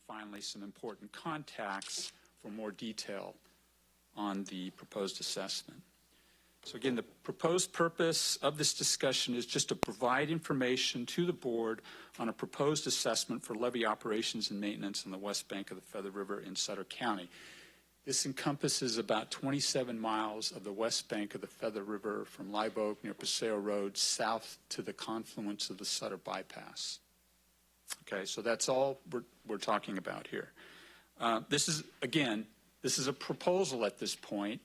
finally, some important contacts for more detail on the proposed assessment. So again, the proposed purpose of this discussion is just to provide information to the board on a proposed assessment for levee operations and maintenance on the west bank of the Feather River in Sutter County. This encompasses about 27 miles of the west bank of the Feather River from Live Oak near Paseo Road south to the confluence of the Sutter Bypass. Okay, so that's all we're talking about here. This is a proposal at this point.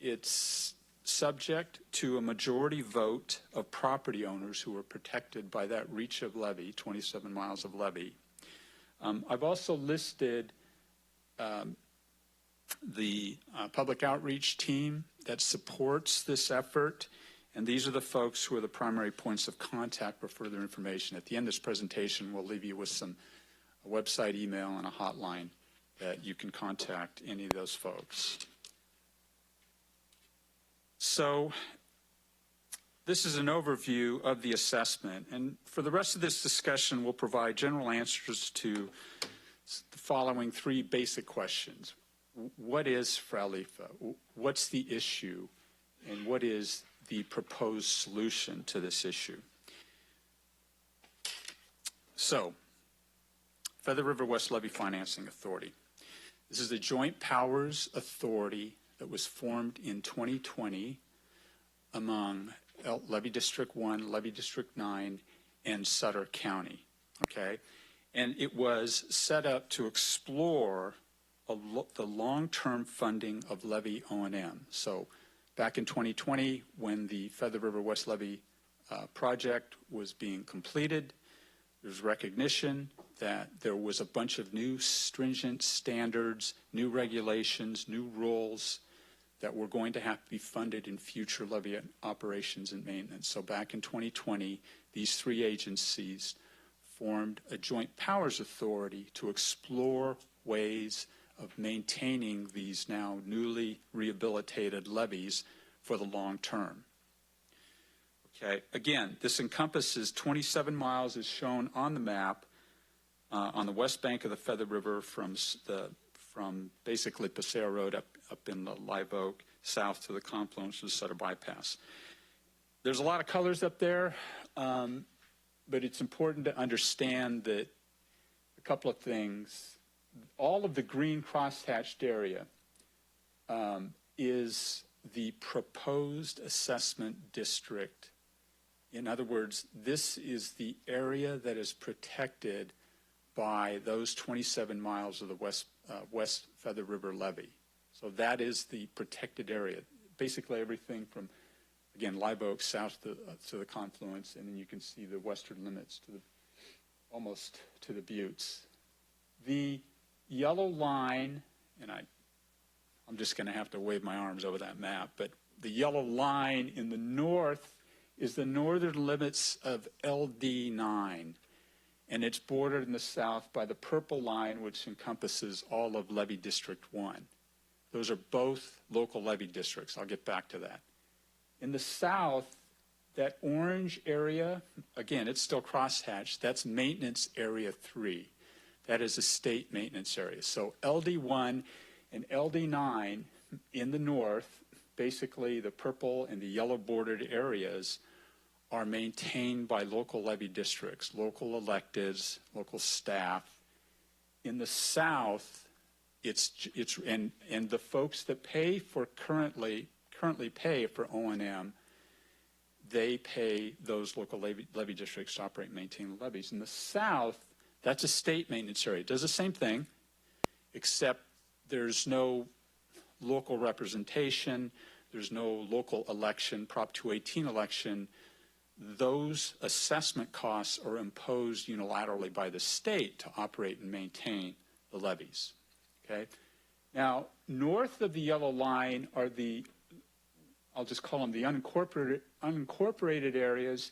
It's subject to a majority vote of property owners who are protected by that reach of levee, 27 miles of levee. I've also listed the public outreach team that supports this effort, and these are the folks who are the primary points of contact for further information. At the end of this presentation, we'll leave you with a website, email, and a hotline that you can contact any of those folks. So this is an overview of the assessment, and for the rest of this discussion, we'll provide general answers to the following three basic questions. What is FRALIFA? What's the issue? And what is the proposed solution to this issue? So, Feather River West Levee Financing Authority. This is a joint powers authority that was formed in 2020 among Levee District 1, Levee District 9, and Sutter County, okay? And it was set up to explore the long-term funding of levee O&M. So back in 2020, when the Feather River West Levee project was being completed, there's recognition that there was a bunch of new stringent standards, new regulations, new rules that were going to have to be funded in future levee operations and maintenance. So back in 2020, these three agencies formed a joint powers authority to explore ways of maintaining these now newly rehabilitated levees for the long term. Okay, again, this encompasses 27 miles as shown on the map on the west bank of the Feather River from basically Paseo Road up in the Live Oak south to the confluence of the Sutter Bypass. There's a lot of colors up there, but it's important to understand that a couple of things. All of the green cross-hatched area is the proposed assessment district. In other words, this is the area that is protected by those 27 miles of the West Feather River levee. So that is the protected area. Basically everything from, again, Live Oak south to the confluence, and then you can see the western limits to almost to the buttes. The yellow line, and I'm just going to have to wave my arms over that map, but the yellow line in the north is the northern limits of LD9, and it's bordered in the south by the purple line, which encompasses all of Levee District 1. Those are both local levee districts. I'll get back to that. In the south, that orange area, again, it's still crosshatched, that's maintenance area 3. That is a state maintenance area. So LD1 and LD9 in the north, basically the purple and the yellow bordered areas, are maintained by local levee districts, local electeds, local staff. In the south, and the folks that pay for currently pay for O&M, they pay those local levee districts to operate and maintain the levees. In the south, that's a state maintenance area. It does the same thing, except there's no local representation, there's no local election, Prop 218 election. Those assessment costs are imposed unilaterally by the state to operate and maintain the levees. Okay? Now, north of the yellow line are I'll just call them the unincorporated areas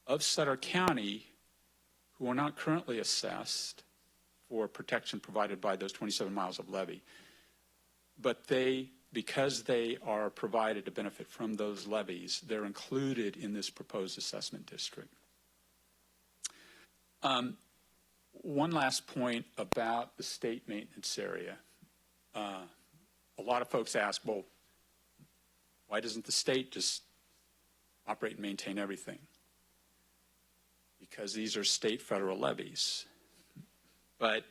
of Sutter County who are not currently assessed for protection provided by those 27 miles of levee. But because they are provided to benefit from those levees, they're included in this proposed assessment district. one last point about the state maintenance area. A lot of folks ask, well, why doesn't the state just operate and maintain everything? Because these are state federal levies. But,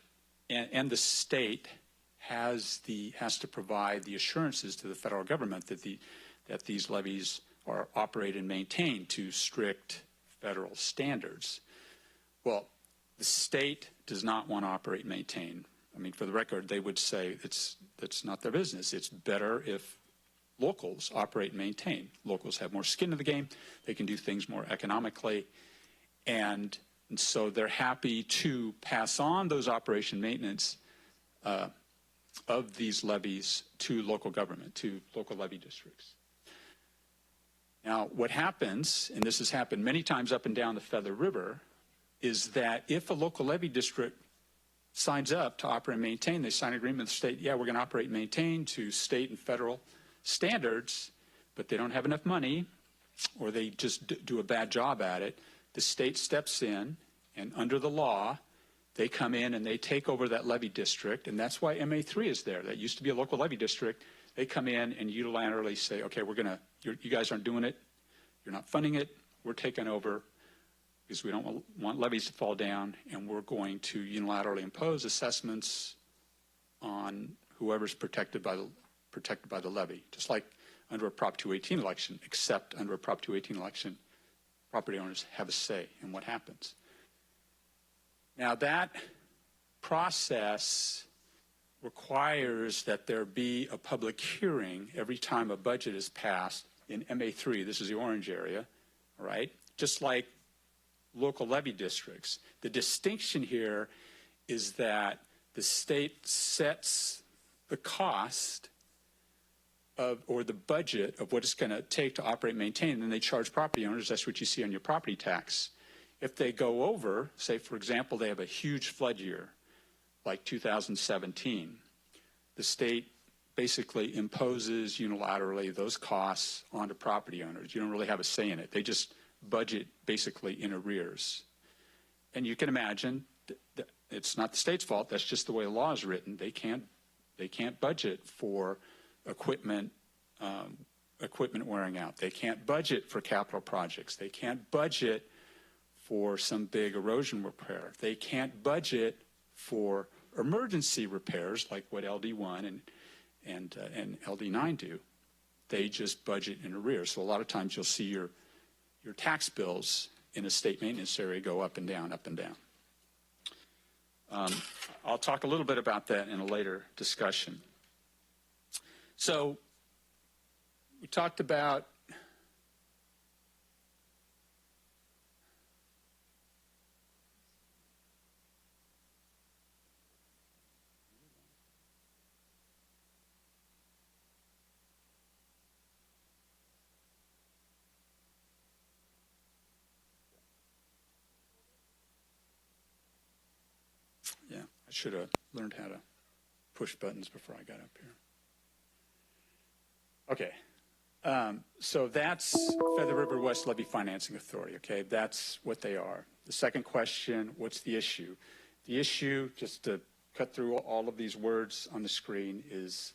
and the state has to provide the assurances to the federal government that these levies are operated and maintained to strict federal standards. Well, the state does not want to operate and maintain. I mean, for the record, they would say that's not their business. It's better if locals operate and maintain. Locals have more skin in the game. They can do things more economically. And so they're happy to pass on those operation maintenance of these levies to local government, to local levy districts. Now, what happens, and this has happened many times up and down the Feather River, is that if a local levy district signs up to operate and maintain, they sign an agreement with the state, yeah, we're going to operate and maintain to state and federal standards, but they don't have enough money, or they just do a bad job at it, the state steps in, and under the law, they come in and they take over that levy district, and that's why MA3 is there. That used to be a local levy district. They come in and unilaterally say, okay, you guys aren't doing it, you're not funding it, we're taking over because we don't want levies to fall down, and we're going to unilaterally impose assessments on whoever's protected by the levy, just like under a Prop 218 election, except under a Prop 218 election, property owners have a say in what happens. Now that process requires that there be a public hearing every time a budget is passed in MA3. This is the orange area, all right? Just like local levy districts. The distinction here is that the state sets the cost of, or the budget of what it's going to take to operate and maintain, and then they charge property owners. That's what you see on your property tax. If they go over, say, for example, they have a huge flood year, like 2017, the state basically imposes unilaterally those costs onto property owners. You don't really have a say in it. They just budget basically in arrears. And you can imagine that it's not the state's fault. That's just the way the law is written. They can't budget for equipment wearing out. They can't budget for capital projects. They can't budget for some big erosion repair. They can't budget for emergency repairs like what LD1 and LD9 do. They just budget in arrears. So a lot of times you'll see your tax bills in a state maintenance area go up and down, up and down. I'll talk a little bit about that in a later discussion. So we talked about I should have learned how to push buttons before I got up here. Okay, so that's Feather River West Levee Financing Authority, okay? That's what they are. The second question, what's the issue? The issue, just to cut through all of these words on the screen, is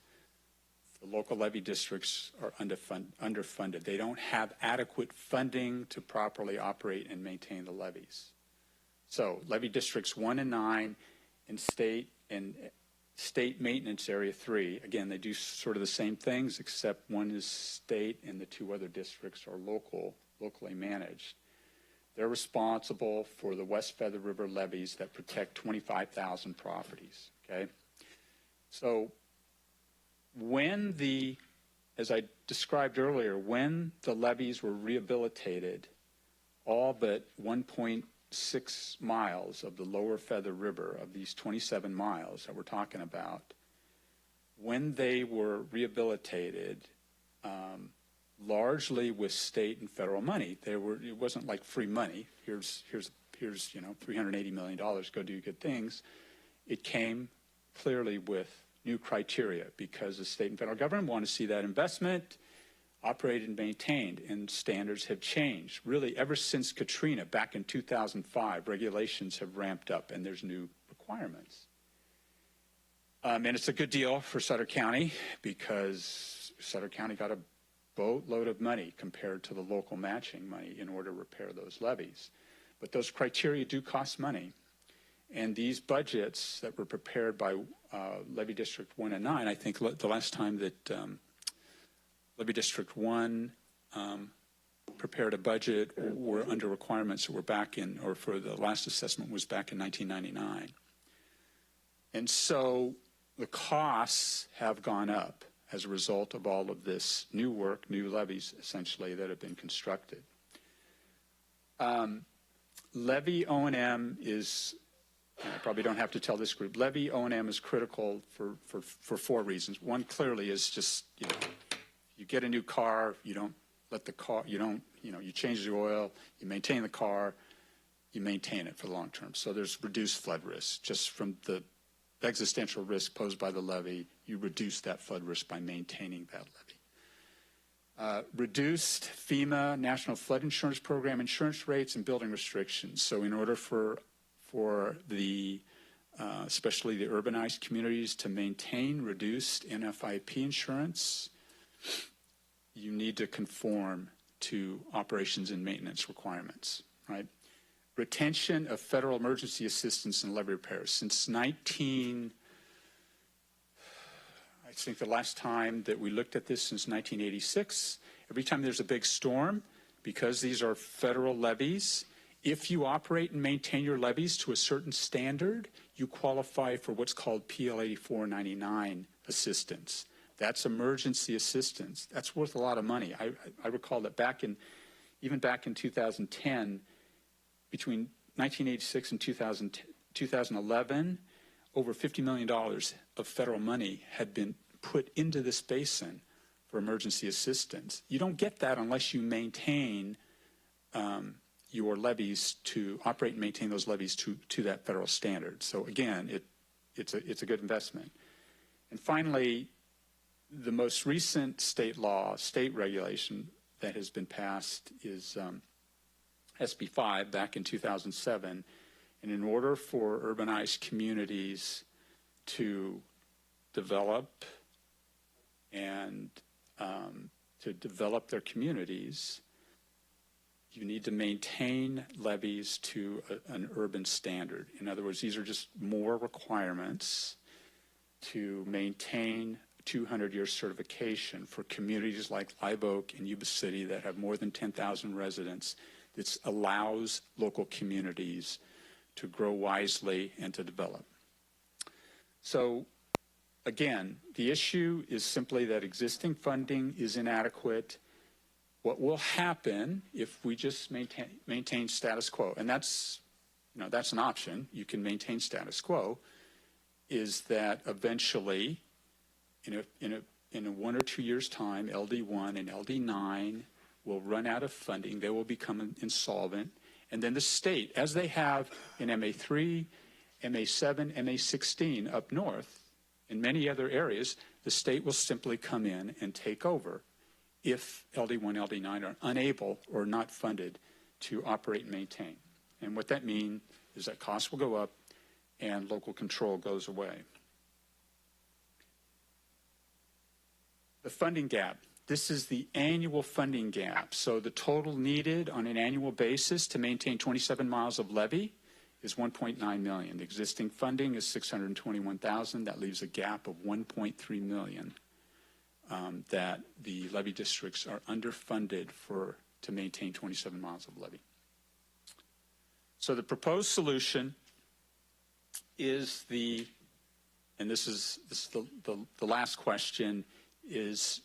the local levee districts are underfunded. They don't have adequate funding to properly operate and maintain the levees. So levee districts 1 and 9 in state maintenance area 3, again, they do sort of the same things, except one is state and the two other districts are locally managed. They're responsible for the West Feather River levees that protect 25,000 properties, okay? So as I described earlier, when the levees were rehabilitated, all but 1.6 miles of the lower Feather River, of these 27 miles that we're talking about, when they were rehabilitated, largely with state and federal money, it wasn't like free money. Here's $380 million, go do good things. It came clearly with new criteria because the state and federal government want to see that investment operated and maintained, and standards have changed. Really, ever since Katrina back in 2005, regulations have ramped up and there's new requirements. And it's a good deal for Sutter County because Sutter County got a boatload of money compared to the local matching money in order to repair those levees. But those criteria do cost money. And these budgets that were prepared by Levee District 1 and 9, I think the last time that Levee District 1 prepared a budget were under requirements that were back in, or for the last assessment was back in 1999. And so the costs have gone up as a result of all of this new work, new levees essentially that have been constructed. Levee O&M is, I probably don't have to tell this group, Levee O&M is critical for four reasons. One clearly is just, you get a new car, you don't let the car, you change the oil, you maintain the car, you maintain it for the long term. So there's reduced flood risk just from the existential risk posed by the levee. You reduce that flood risk by maintaining that levee. Reduced FEMA National Flood Insurance Program insurance rates and building restrictions. So in order for the especially the urbanized communities to maintain reduced NFIP insurance, you need to conform to operations and maintenance requirements, right? Retention of federal emergency assistance and levee repairs. Since I think the last time that we looked at this since 1986, every time there's a big storm, because these are federal levees, if you operate and maintain your levees to a certain standard, you qualify for what's called PL 8499 assistance. That's emergency assistance. That's worth a lot of money. I recall that even back in 2010, between 1986 and 2011, over $50 million of federal money had been put into this basin for emergency assistance. You don't get that unless you maintain your levees to operate and maintain those levees to that federal standard. So again, it's a good investment. And finally, the most recent state regulation that has been passed is SB 5 back in 2007. And in order for urbanized communities to develop and to develop their communities, you need to maintain levees to an urban standard. In other words, these are just more requirements to maintain 200-year certification for communities like Live Oak and Yuba City that have more than 10,000 residents. This allows local communities to grow wisely and to develop. So again, the issue is simply that existing funding is inadequate. What will happen if we just maintain status quo, and that's an option, you can maintain status quo, is that eventually in a 1 or 2 years time, LD1 and LD9 will run out of funding. They will become insolvent. And then the state, as they have in MA3, MA7, MA16 up north, in many other areas, the state will simply come in and take over if LD1, LD9 are unable or not funded to operate and maintain. And what that means is that costs will go up and local control goes away. The funding gap. This is the annual funding gap. So the total needed on an annual basis to maintain 27 miles of levee is $1.9 million. The existing funding is $621,000. That leaves a gap of $1.3 million that the levee districts are underfunded to maintain 27 miles of levee. So the proposed solution is and this is the last question, is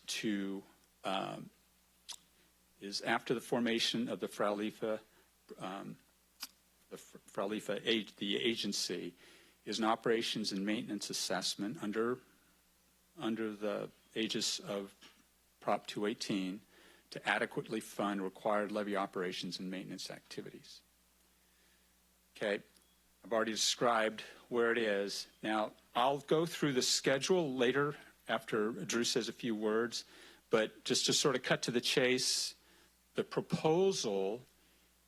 after the formation of the the agency, is an operations and maintenance assessment under the aegis of Prop 218 to adequately fund required levee operations and maintenance activities. Okay, I've already described where it is. Now, I'll go through the schedule later after Drew says a few words, But just to sort of cut to the chase, the proposal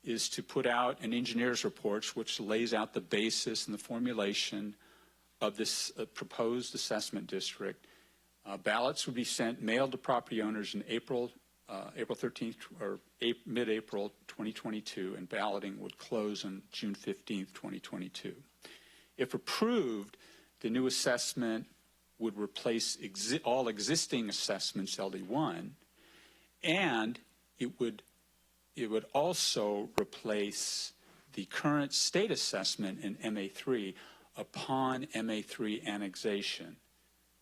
is to put out an engineer's report which lays out the basis and the formulation of this proposed assessment district. Ballots would be sent, mailed to property owners in April 13th or mid-April 2022, and balloting would close on June 15th, 2022. If approved, the new assessment would replace all existing assessments LD1, and it would also replace the current state assessment in MA3 upon MA3 annexation.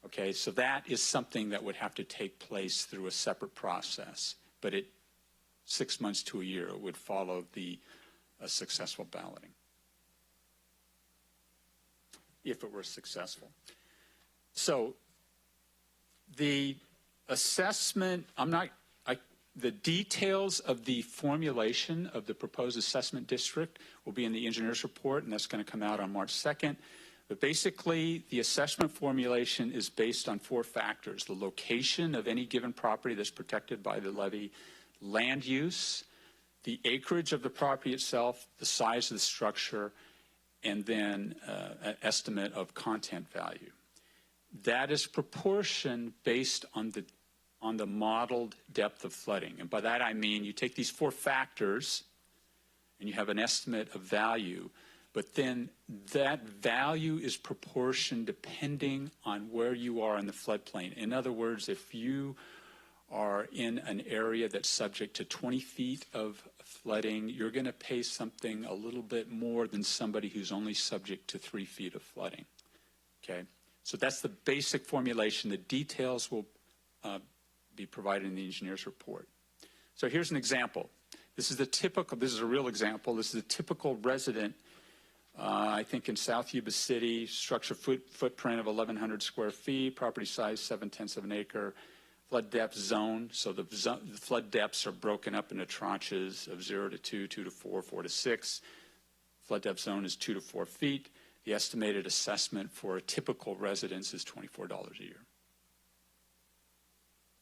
Okay, so that is something that would have to take place through a separate process, but 6 months to a year, it would follow the successful balloting, if it were successful. So the assessment, the details of the formulation of the proposed assessment district will be in the engineer's report, and that's going to come out on March 2nd. But basically, the assessment formulation is based on 4 factors: the location of any given property that's protected by the levee, land use, the acreage of the property itself, the size of the structure, and then an estimate of content value. That is proportioned based on the modeled depth of flooding. And by that I mean you take these 4 factors and you have an estimate of value, but then that value is proportioned depending on where you are in the floodplain. In other words, if you are in an area that's subject to 20 feet of flooding, you're going to pay something a little bit more than somebody who's only subject to 3 feet of flooding. Okay, so that's the basic formulation. The details will be provided in the engineer's report. So here's an example. This is a real example. This is a typical resident, I think in South Yuba City, structure footprint of 1,100 square feet, property size 7/10 of an acre, flood depth zone. So the flood depths are broken up into tranches of 0 to 2, 2 to 4, 4 to 6. Flood depth zone is 2 to 4 feet. The estimated assessment for a typical residence is $24 a year.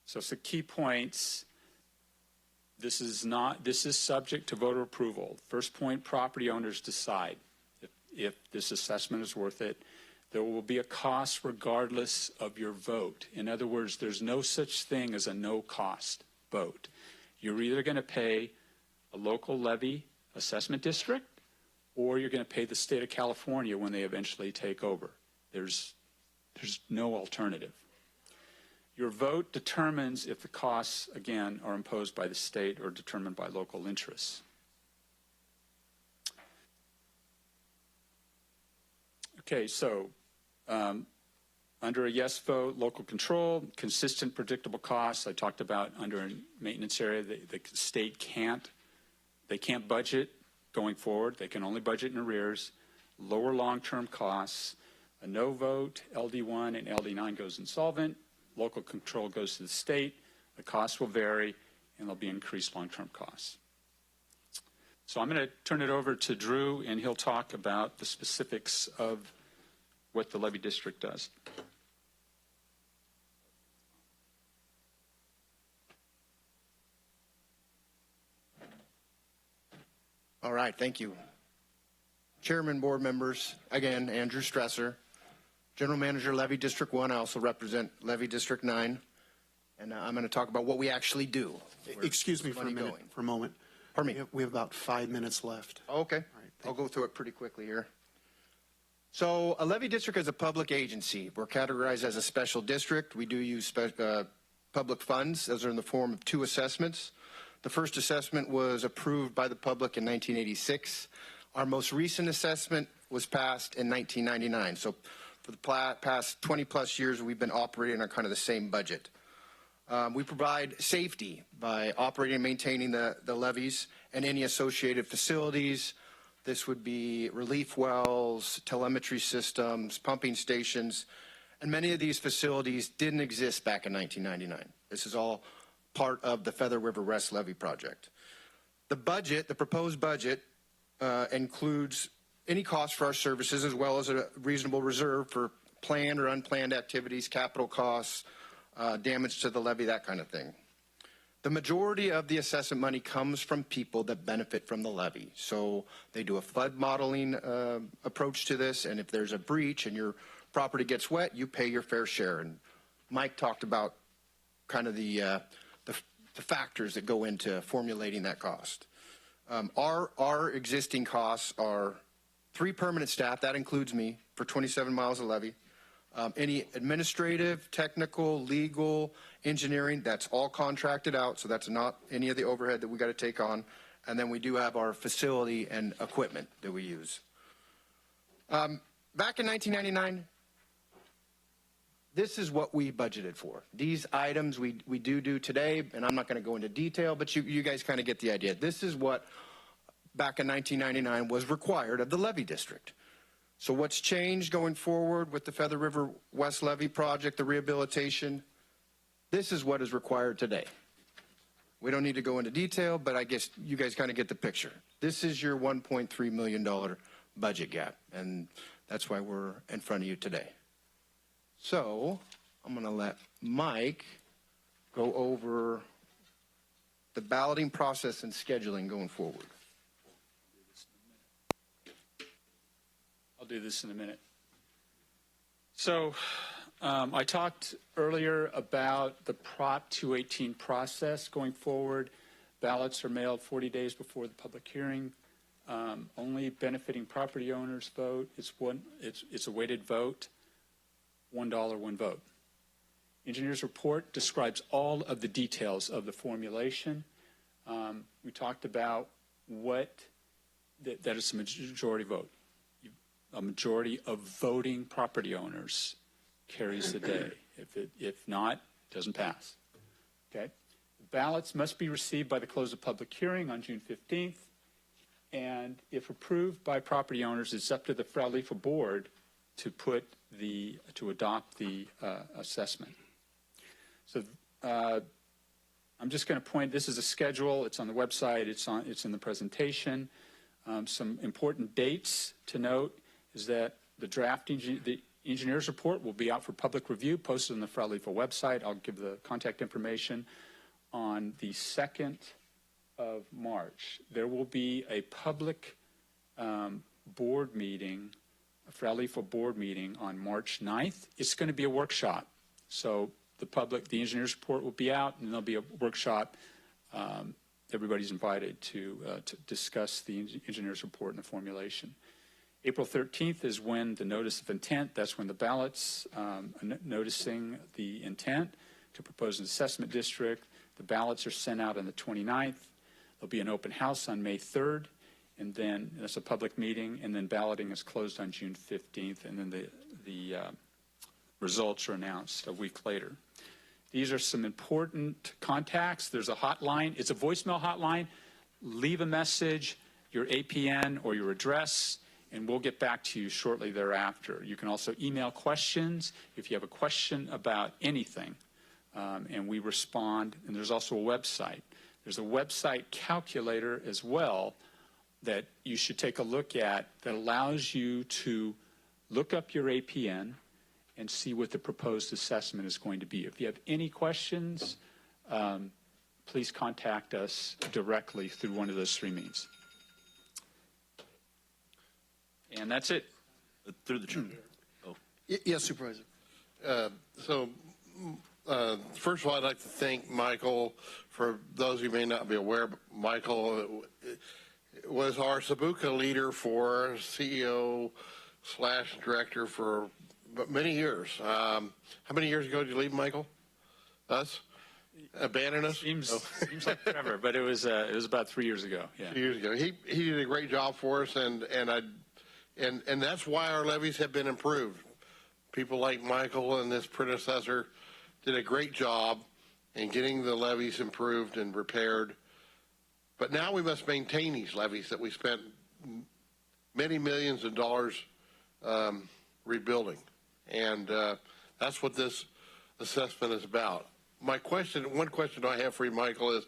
So some key points. This is subject to voter approval. First point, property owners decide if this assessment is worth it. There will be a cost regardless of your vote. In other words, there's no such thing as a no-cost vote. You're either going to pay a local levy assessment district, or you're going to pay the state of California when they eventually take over. There's no alternative. Your vote determines if the costs, again, are imposed by the state or determined by local interests. Okay, so under a yes vote, local control, consistent, predictable costs. I talked about under a maintenance area, the state can't budget going forward. They can only budget in arrears. Lower long-term costs. A no vote, LD1 and LD9 goes insolvent. Local control goes to the state. The costs will vary, and there'll be increased long-term costs. So I'm going to turn it over to Drew, and he'll talk about the specifics of what the levee district does. All right, thank you. Chairman, board members, again, Andrew Stresser, General Manager, Levee District 1. I also represent Levee District 9, and I'm going to talk about what we actually do. Excuse me for a moment. Pardon me. We have about 5 minutes left. Okay. All right, I'll go through it pretty quickly here. So a levee district is a public agency. We're categorized as a special district. We do use public funds. Those are in the form of 2 assessments. The first assessment was approved by the public in 1986. Our most recent assessment was passed in 1999. So for the past 20 plus years, we've been operating on kind of the same budget. We provide safety by operating and maintaining the levees and any associated facilities. This would be relief wells, telemetry systems, pumping stations, and many of these facilities didn't exist back in 1999. This is all part of the Feather River West Levee project. The proposed budget includes any cost for our services, as well as a reasonable reserve for planned or unplanned activities, capital costs, damage to the levee, that kind of thing. The majority of the assessment money comes from people that benefit from the levee. So they do a flood modeling approach to this, and if there's a breach and your property gets wet, you pay your fair share. And Mike talked about kind of the factors that go into formulating that cost. Our existing costs are 3 permanent staff, that includes me, for 27 miles of levee. Any administrative, technical, legal, engineering, that's all contracted out, so that's not any of the overhead that we got to take on. And then we do have our facility and equipment that we use. Back in 1999, this is what we budgeted for. These items we do today, and I'm not going to go into detail, but you guys kind of get the idea. This is what back in 1999 was required of the levee district. So what's changed going forward with the Feather River West Levee project, the rehabilitation? This is what is required today. We don't need to go into detail, but I guess you guys kind of get the picture. This is your $1.3 million budget gap, and that's why we're in front of you today. So I'm going to let Mike go over the balloting process and scheduling going forward. I'll do this in a minute. So I talked earlier about the Prop 218 process going forward. Ballots are mailed 40 days before the public hearing. Only benefiting property owners vote. It's a weighted vote. $1, 1 vote. Engineer's report describes all of the details of the formulation. We talked about that is a majority vote. A majority of voting property owners carries the day. If not, it doesn't pass. Okay. Ballots must be received by the close of public hearing on June 15th. And if approved by property owners, it's up to the Frau Lefer board to adopt the assessment. So I'm just going to point, this is a schedule. It's on the website. It's in the presentation. Some important dates to note is that the engineer's report will be out for public review, posted on the Frau Lefer website. I'll give the contact information. On the 2nd of March, there will be a public board meeting, a Frau Lefer board meeting on March 9th. It's going to be a workshop. So the engineer's report will be out, and there'll be a workshop. Everybody's invited to discuss the engineer's report and the formulation. April 13th is when the notice of intent, that's when the ballots noticing the intent to propose an assessment district. The ballots are sent out on the 29th. There'll be an open house on May 3rd, and then that's a public meeting, and then balloting is closed on June 15th, and then the results are announced a week later. These are some important contacts. There's a hotline. It's a voicemail hotline. Leave a message, your APN or your address, and we'll get back to you shortly thereafter. You can also email questions if you have a question about anything, and we respond. And there's also a website. There's a website calculator as well that you should take a look at that allows you to look up your APN and see what the proposed assessment is going to be. If you have any questions, please contact us directly through one of those 3 means. And that's it. Through the chair. Oh. Yes, Supervisor. First of all, I'd like to thank Michael. For those who may not be aware, Michael was our Sabuca leader for CEO / director for many years. How many years ago did you leave, Michael? Us? Abandon us? Seems like forever, but it was about 3 years ago. Yeah. 3 years ago. He did a great job for us, and that's why our levies have been improved. People like Michael and his predecessor did a great job in getting the levees improved and repaired. But now we must maintain these levees that we spent many millions of dollars rebuilding. And that's what this assessment is about. One question I have for you, Michael, is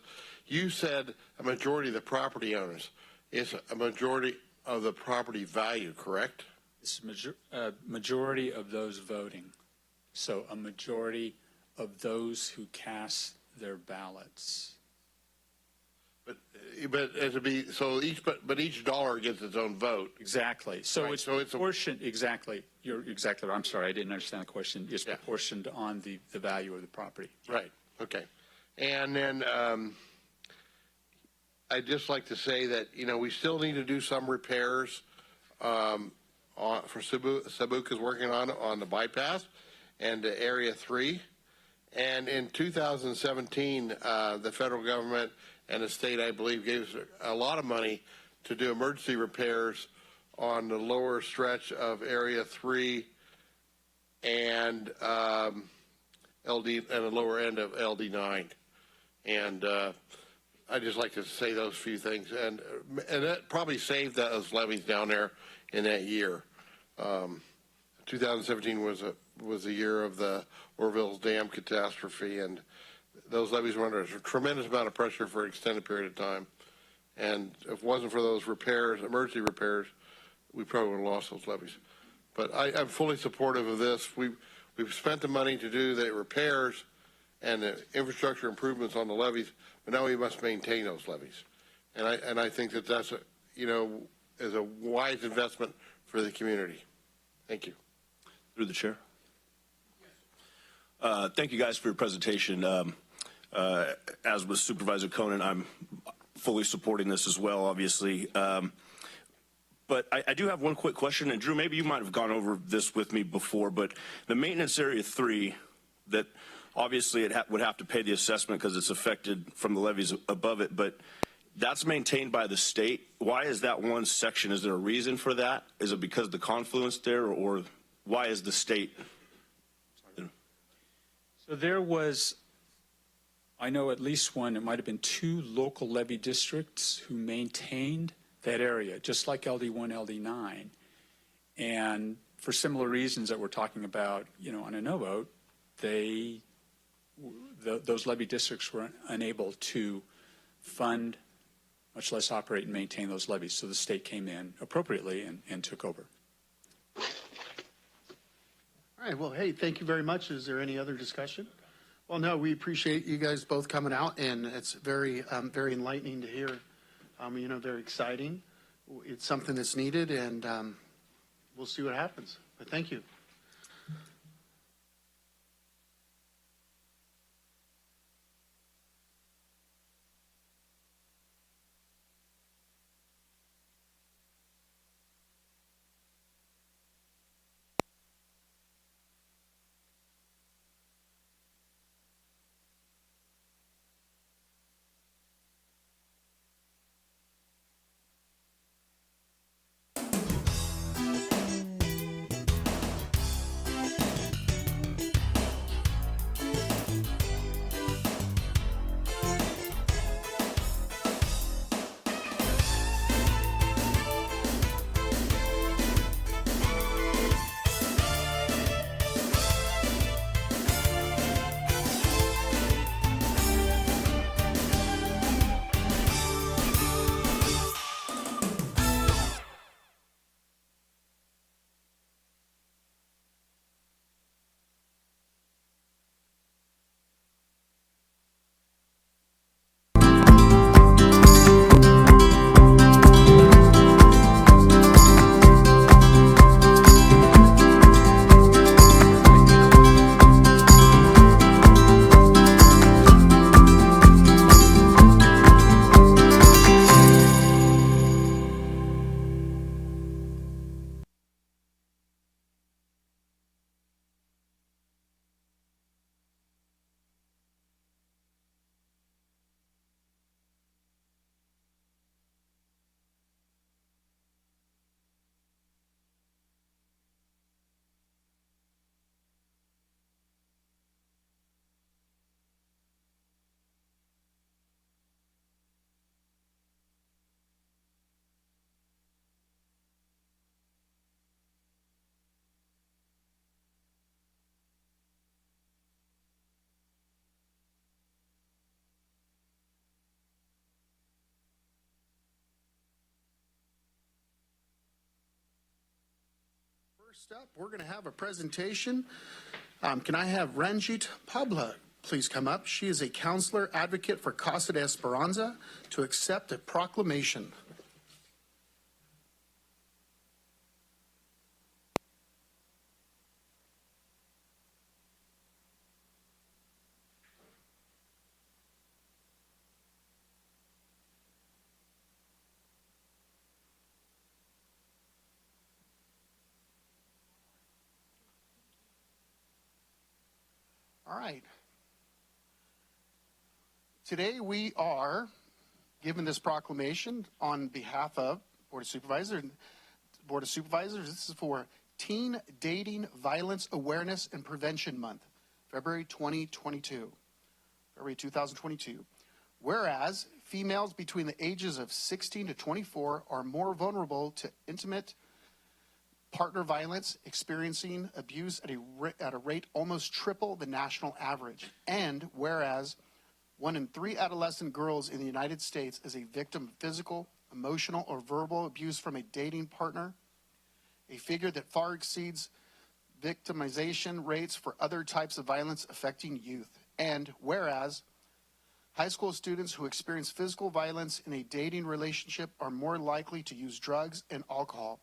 you said a majority of the property owners is a majority of the property value, correct? It's a majority of those voting. So a majority of those who cast their ballots. But it to be so each dollar gets its own vote. Exactly. So Right, it's so it's a- proportioned. Exactly. You're exactly right. I'm sorry, I didn't understand the question. It's Yeah. proportioned on the value of the property. Right. Okay. And then I'd just like to say that we still need to do some repairs for Sabuca's working on the bypass and Area 3. And in 2017, the federal government and the state, I believe, gave us a lot of money to do emergency repairs on the lower stretch of Area 3 and LD and the lower end of LD9. And I'd just like to say those few things. And that probably saved those levees down there in that year. 2017 was a year of the Orville's Dam catastrophe, and those levees were under a tremendous amount of pressure for an extended period of time. And if it wasn't for those repairs, emergency repairs, we probably would have lost those levees. But I'm fully supportive of this. We've spent the money to do the repairs and the infrastructure improvements on the levees, but now we must maintain those levees. And I think that's is a wise investment for the community. Thank you. Through the chair. Thank you guys for your presentation. As with Supervisor Conan, I'm fully supporting this as well, obviously. But I do have one quick question, and Drew, maybe you might have gone over this with me before, but the maintenance area 3, that obviously it would have to pay the assessment because it's affected from the levees above it, but that's maintained by the state. Why is that one section? Is there a reason for that? Is it because of the confluence there, or why is the state? So there was, I know at least one, it might have been 2 local levee districts who maintained that area, just like LD1, LD9. And for similar reasons that we're talking about, on a no vote, those levee districts were unable to fund, much less operate and maintain those levees. So the state came in appropriately and took over. All right, well, hey, thank you very much. Is there any other discussion? Well, no, we appreciate you guys both coming out, and it's very, very enlightening to hear, very exciting. It's something that's needed, and we'll see what happens. But thank you. First up, we're going to have a presentation Can I have Ranjit Pabla please come up? She is a counselor advocate for Casa de Esperanza to accept a proclamation. All right. Today we are given this proclamation on behalf of Board of Supervisors. Board of Supervisors, this is for Teen Dating Violence Awareness and Prevention Month, February 2022. February 2022. Whereas females between the ages of 16 to 24 are more vulnerable to intimate partner violence, experiencing abuse at a rate almost triple the national average. And whereas 1 in 3 adolescent girls in the United States is a victim of physical, emotional, or verbal abuse from a dating partner, a figure that far exceeds victimization rates for other types of violence affecting youth. And whereas high school students who experience physical violence in a dating relationship are more likely to use drugs and alcohol,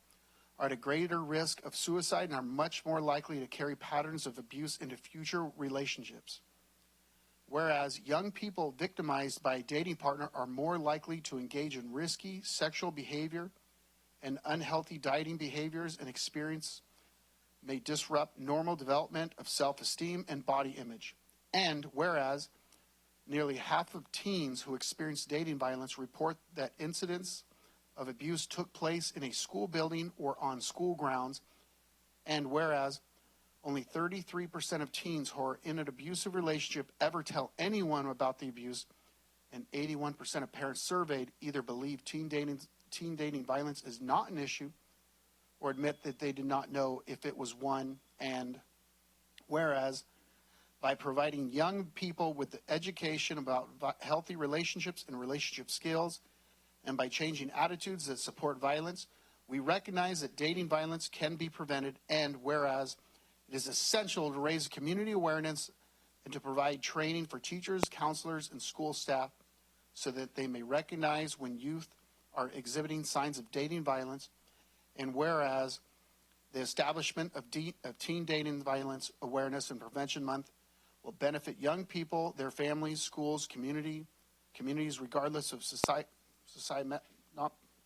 are at a greater risk of suicide, and are much more likely to carry patterns of abuse into future relationships. Whereas young people victimized by a dating partner are more likely to engage in risky sexual behavior and unhealthy dieting behaviors, and experience may disrupt normal development of self-esteem and body image. And whereas nearly half of teens who experience dating violence report that incidents of abuse took place in a school building or on school grounds, and whereas only 33% of teens who are in an abusive relationship ever tell anyone about the abuse, and 81% of parents surveyed either believe teen dating violence is not an issue or admit that they did not know if it was one. And whereas by providing young people with the education about healthy relationships and relationship skills, and by changing attitudes that support violence, we recognize that dating violence can be prevented. And whereas it is essential to raise community awareness and to provide training for teachers, counselors, and school staff so that they may recognize when youth are exhibiting signs of dating violence. And whereas the establishment of Teen Dating Violence Awareness and Prevention Month will benefit young people, their families, schools, communities, regardless of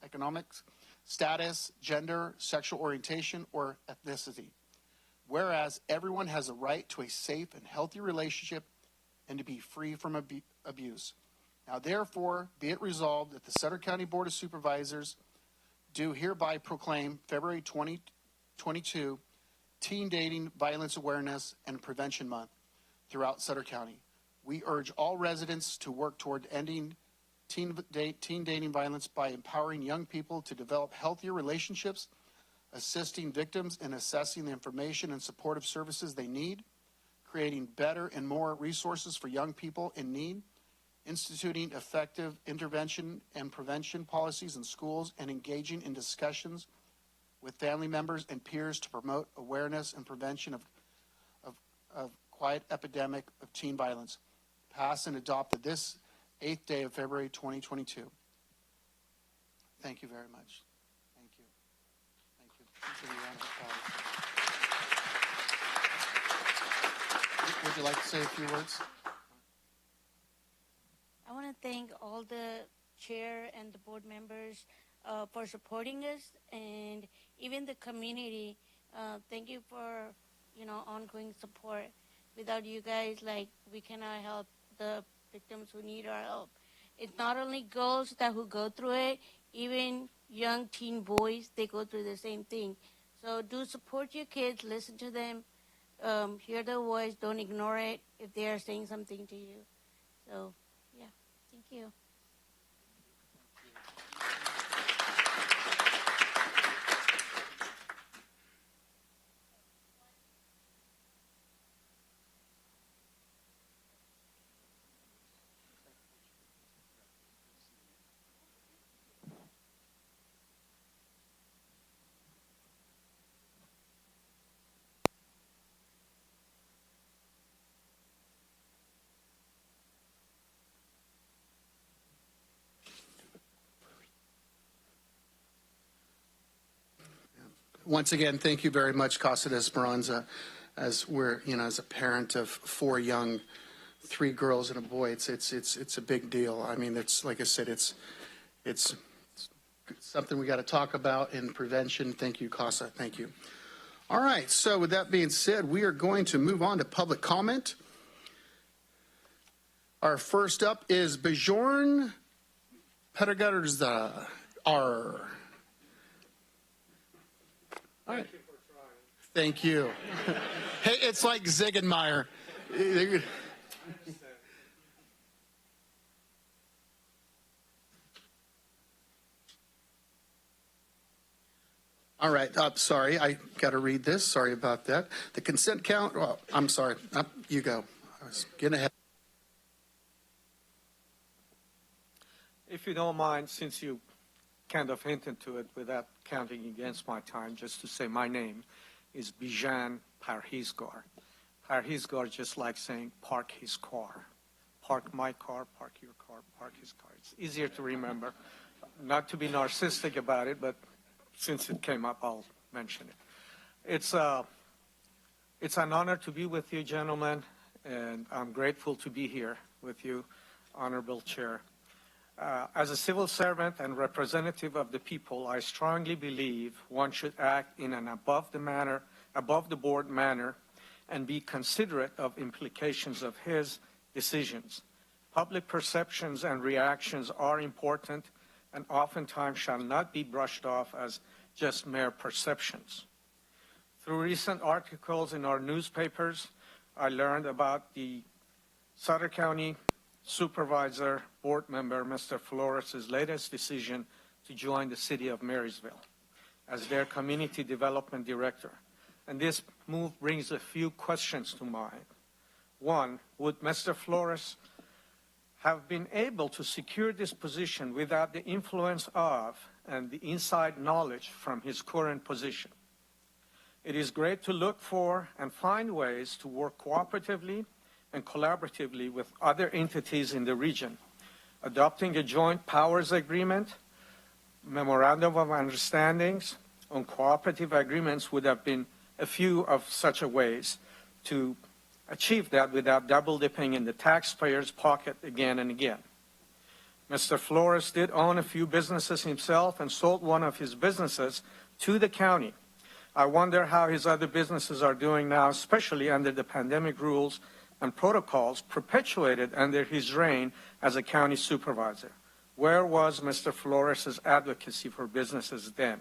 economics, status, gender, sexual orientation, or ethnicity. Whereas everyone has a right to a safe and healthy relationship and to be free from abuse. Now, therefore, be it resolved that the Sutter County Board of Supervisors do hereby proclaim February 2022 Teen Dating Violence Awareness and Prevention Month throughout Sutter County. We urge all residents to work toward ending teen dating violence by empowering young people to develop healthier relationships, assisting victims in assessing the information and supportive services they need, creating better and more resources for young people in need, instituting effective intervention and prevention policies in schools, and engaging in discussions with family members and peers to promote awareness and prevention of quiet epidemic of teen violence. Passed and adopted this 8th day of February 2022. Thank you very much. Thank you. Thank you. Please give me a round of applause. Would you like to say a few words? I want to thank all the chair and the board members for supporting us, and even the community. Thank you for ongoing support. Without you guys, we cannot help the victims who need our help. It's not only girls who go through it, even young teen boys, they go through the same thing. So do support your kids, listen to them, hear their voice, don't ignore it if they are saying something to you. So, yeah, thank you. once again, thank you very much, Casa de Esperanza. As we're, as a parent of 4 young, 3 girls and a boy, it's a big deal. I mean, it's like I said, it's something we got to talk about in prevention. Thank you, Casa. Thank you. All right. So with that being said, we are going to move on to public comment. Our first up is Bjorn Pedergerza. All right. Thank you. Hey, it's like Ziegenmeyer. All right. Sorry, I got to read this. Sorry about that. The consent count. Oh, I'm sorry. You go. I was getting ahead. If you don't mind, since you kind of hinted to it without counting against my time, just to say my name is Bijan Parhizgar. Parhizgar, just like saying park his car. Park my car, park your car, park his car. It's easier to remember. Not to be narcissistic about it, but since it came up, I'll mention it. It's an honor to be with you, gentlemen, and I'm grateful to be here with you, Honorable Chair. As a civil servant and representative of the people, I strongly believe one should act in an above the board manner and be considerate of implications of his decisions. Public perceptions and reactions are important and oftentimes shall not be brushed off as just mere perceptions. Through recent articles in our newspapers, I learned about the Sutter County Supervisor board member, Mr. Flores' latest decision to join the city of Marysville as their community development director. And this move brings a few questions to mind. One, would Mr. Flores have been able to secure this position without the influence of and the inside knowledge from his current position? It is great to look for and find ways to work cooperatively and collaboratively with other entities in the region. Adopting a joint powers agreement, memorandum of understandings on cooperative agreements would have been a few of such a ways to achieve that without double dipping in the taxpayer's pocket again and again. Mr. Flores did own a few businesses himself and sold one of his businesses to the county. I wonder how his other businesses are doing now, especially under the pandemic rules and protocols perpetuated under his reign as a county supervisor. Where was Mr. Flores' advocacy for businesses then?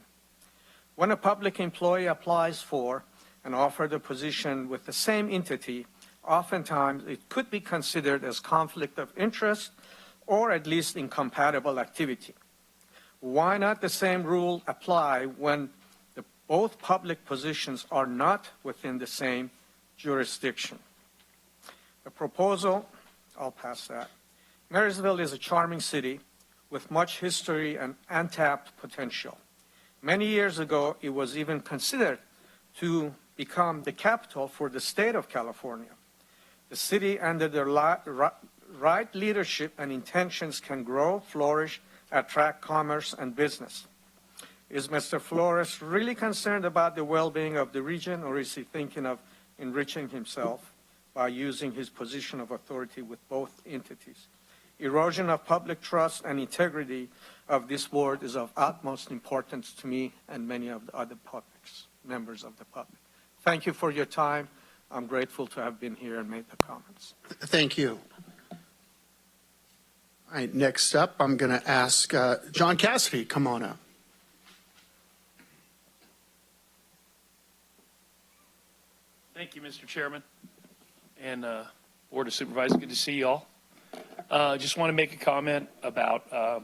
When a public employee applies for and offered a position with the same entity, oftentimes it could be considered as conflict of interest or at least incompatible activity. Why not the same rule apply when both public positions are not within the same jurisdiction? The proposal, I'll pass that. Marysville is a charming city with much history and untapped potential. Many years ago, it was even considered to become the capital for the state of California. The city, under the right leadership and intentions, can grow, flourish, attract commerce and business. Is Mr. Flores really concerned about the well-being of the region, or is he thinking of enriching himself by using his position of authority with both entities? Erosion of public trust and integrity of this board is of utmost importance to me and many of the other members of the public. Thank you for your time. I'm grateful to have been here and made the comments. Thank you. All right, next up, I'm going to ask John Cassidy, come on up. Thank you, Mr. Chairman and Board of Supervisors. Good to see you all. Just want to make a comment about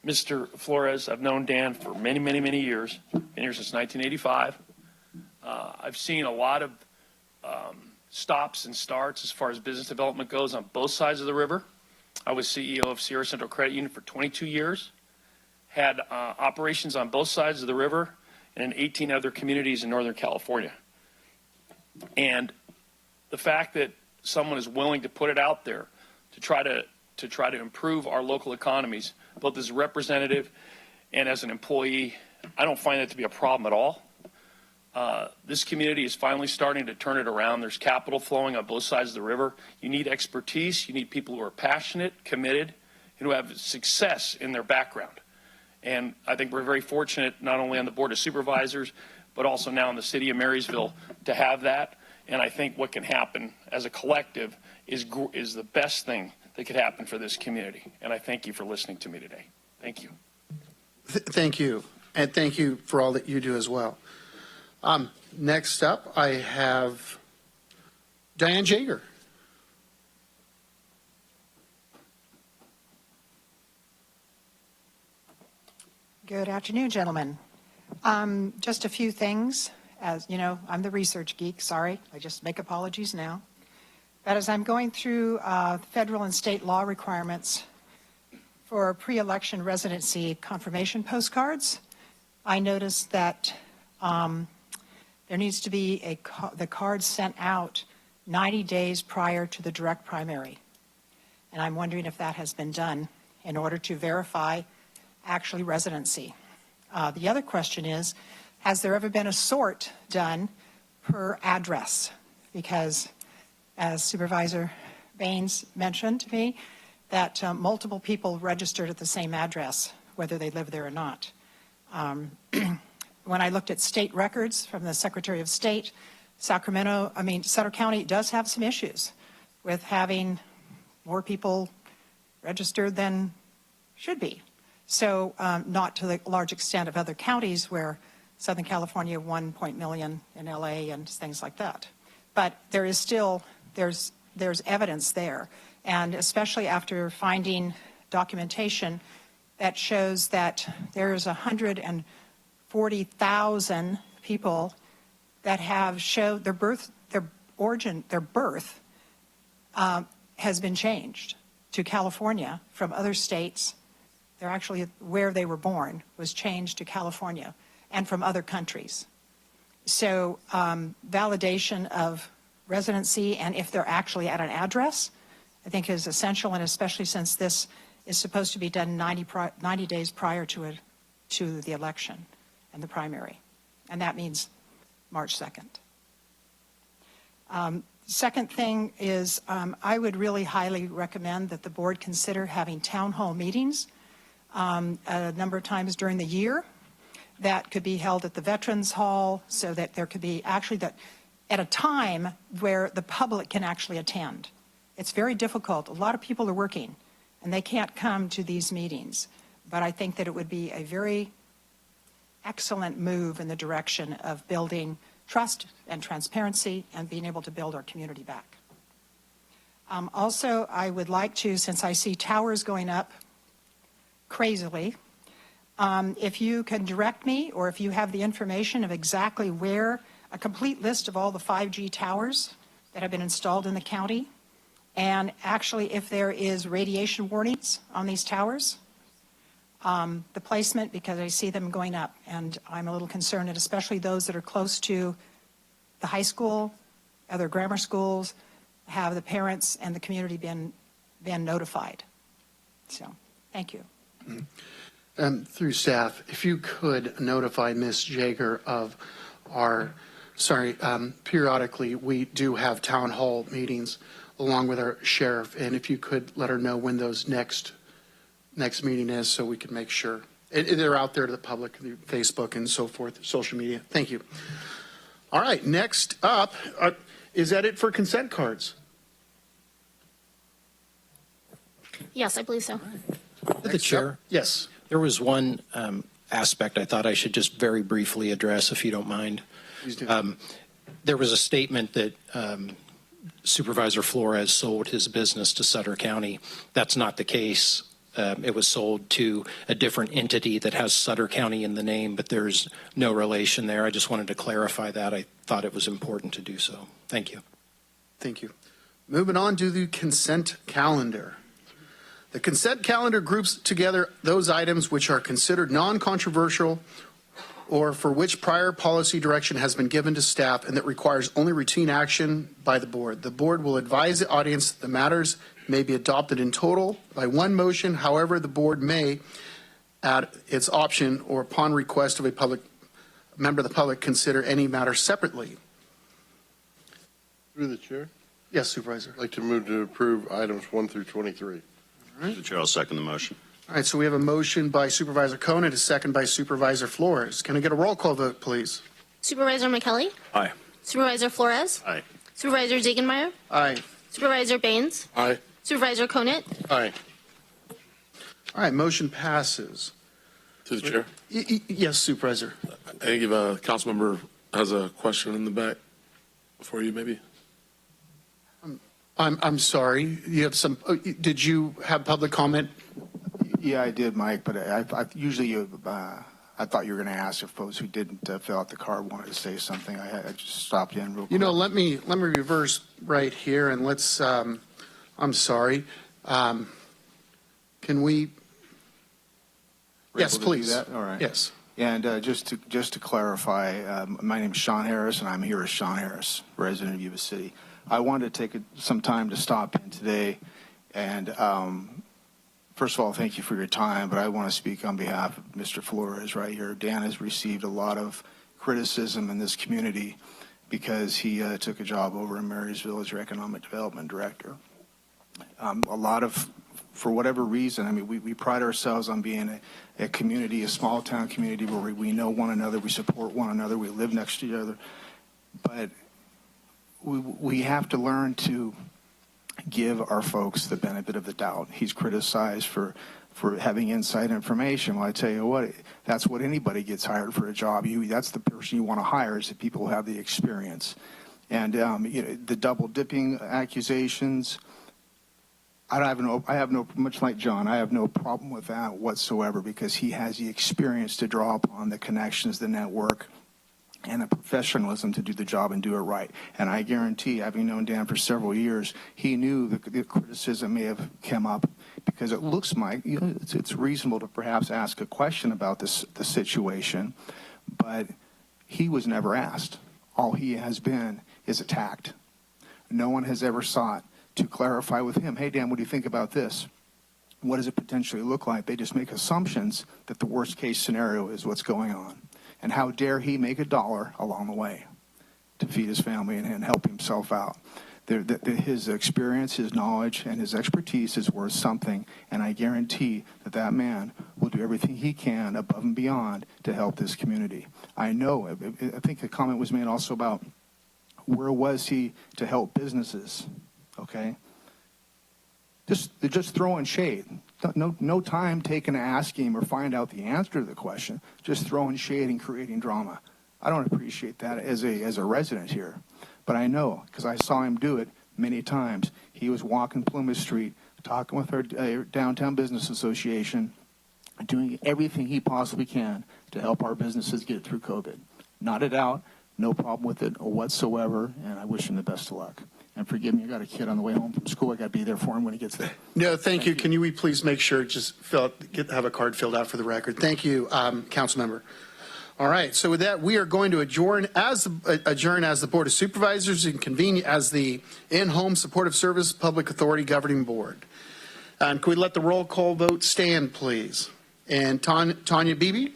Mr. Flores. I've known Dan for many, many, many years. Been here since 1985. I've seen a lot of stops and starts as far as business development goes on both sides of the river. I was CEO of Sierra Central Credit Union for 22 years, had operations on both sides of the river and in 18 other communities in Northern California. And the fact that someone is willing to put it out there to try to improve our local economies, both as a representative and as an employee, I don't find that to be a problem at all. This community is finally starting to turn it around. There's capital flowing on both sides of the river. You need expertise. You need people who are passionate, committed, and who have success in their background. And I think we're very fortunate, not only on the Board of Supervisors, but also now in the city of Marysville, to have that. And I think what can happen as a collective is the best thing that could happen for this community. And I thank you for listening to me today. Thank you. Thank you. And thank you for all that you do as well. Next up, I have Diane Jager. Good afternoon, gentlemen. Just a few things. As you know, I'm the research geek. Sorry, I just make apologies now. But as I'm going through federal and state law requirements for pre-election residency confirmation postcards, I noticed that there needs to be the card sent out 90 days prior to the direct primary. And I'm wondering if that has been done in order to verify actually residency. The other question is, has there ever been a sort done per address? Because as Supervisor Baines mentioned to me, that multiple people registered at the same address, whether they live there or not. When I looked at state records from the Secretary of State, Sutter County does have some issues with having more people registered than should be. So not to the large extent of other counties where Southern California, 1 million in LA and things like that. But there is still, there's evidence there. And especially after finding documentation that shows that there's 140,000 people that have showed their birth has been changed to California from other states. They're actually where they were born was changed to California and from other countries. So validation of residency and if they're actually at an address, I think is essential, and especially since this is supposed to be done 90 days prior to the election and the primary. And that means March 2nd. Second thing is I would really highly recommend that the board consider having town hall meetings a number of times during the year. That could be held at the Veterans Hall so that there could be actually that at a time where the public can actually attend. It's very difficult. A lot of people are working and they can't come to these meetings. But I think that it would be a very excellent move in the direction of building trust and transparency and being able to build our community back. Also, I would like to, since I see towers going up crazily, if you can direct me or if you have the information of exactly where, a complete list of all the 5G towers that have been installed in the county, and actually if there is radiation warnings on these towers, the placement, because I see them going up and I'm a little concerned, and especially those that are close to the high school, other grammar schools, have the parents and the community been notified. So, thank you. Through staff, if you could notify Ms. Jager of our, periodically we do have town hall meetings along with our sheriff, and if you could let her know when those next meeting is so we can make sure. They're out there to the public, through Facebook and so forth, social media. Thank you. All right, next up, is that it for consent cards? Yes, I believe so. The chair. Yes. There was one aspect I thought I should just very briefly address, if you don't mind. Please do. There was a statement that Supervisor Flores sold his business to Sutter County. That's not the case. It was sold to a different entity that has Sutter County in the name, but there's no relation there. I just wanted to clarify that. I thought it was important to do so. Thank you. Thank you. Moving on to the consent calendar. The consent calendar groups together those items which are considered non-controversial or for which prior policy direction has been given to staff and that requires only routine action by the board. The board will advise the audience that the matters may be adopted in total by one motion. However, the board may, at its option or upon request of a public member of the public consider any matter separately? Through the chair, Yes, Supervisor. I'd like to move to approve items 1 through 23. Mr. Chair, I'll second the motion. All right, so we have a motion by Supervisor Conan, a second by Supervisor Flores. Can I get a roll call vote, please? Supervisor McKelly? Aye. Supervisor Flores? Aye. Supervisor Ziegenmeyer? Aye. Supervisor Baines? Aye. Supervisor Conant? Aye. All right, motion passes. To the chair. Yes, Supervisor. I think if a council member has a question in the back for you, maybe. I'm sorry. You have some, did you have public comment? Yeah, I did, Mike, but I usually I thought you were going to ask if folks who didn't fill out the card wanted to say something. I just stopped in real quick. You know, let me reverse right here and let's, I'm sorry. Can we? We're Yes, able to do please. that? All right. Yes. And just to clarify, my name is Sean Harris, and I'm here as Sean Harris, resident of Yuba City. I wanted to take some time to stop in today, and first of all, thank you for your time, but I want to speak on behalf of Mr. Flores right here. Dan has received a lot of criticism in this community because he took a job over in Marysville as your economic development director. For whatever reason, I mean, we pride ourselves on being a community, a small town community where we know one another, we support one another, we live next to each other. But we have to learn to give our folks the benefit of the doubt. He's criticized for having inside information. Well, I tell you what, that's what anybody gets hired for a job. That's the person you want to hire, is the people who have the experience. And the double dipping accusations, much like John, I have no problem with that whatsoever, because he has the experience to draw upon, the connections, the network, and the professionalism to do the job and do it right. And I guarantee, having known Dan for several years, he knew the criticism may have come up, because it looks, Mike, it's reasonable to perhaps ask a question about the situation, but he was never asked. All he has been is attacked. No one has ever sought to clarify with him, hey, Dan, what do you think about this? What does it potentially look like? They just make assumptions that the worst case scenario is what's going on. And how dare he make $1 along the way to feed his family and help himself out. His experience, his knowledge, and his expertise is worth something, and I guarantee that man will do everything he can above and beyond to help this community. I know, I think a comment was made also about where was he to help businesses, okay? Just throwing shade. No time taken to ask him or find out the answer to the question. Just throwing shade and creating drama. I don't appreciate that as a resident here. But I know, because I saw him do it many times. He was walking Plumas Street, talking with our Downtown Business Association, doing everything he possibly can to help our businesses get through COVID. Not a doubt, no problem with it whatsoever, and I wish him the best of luck. And forgive me, I got a kid on the way home from school. I got to be there for him when he gets there. No, thank you. Can you please make sure, just have a card filled out for the record. Thank you, council member. All right, so with that, we are going to adjourn as the Board of Supervisors and convene as the In-Home Supportive Service Public Authority Governing Board. And can we let the roll call vote stand, please? And Tanya Beebe?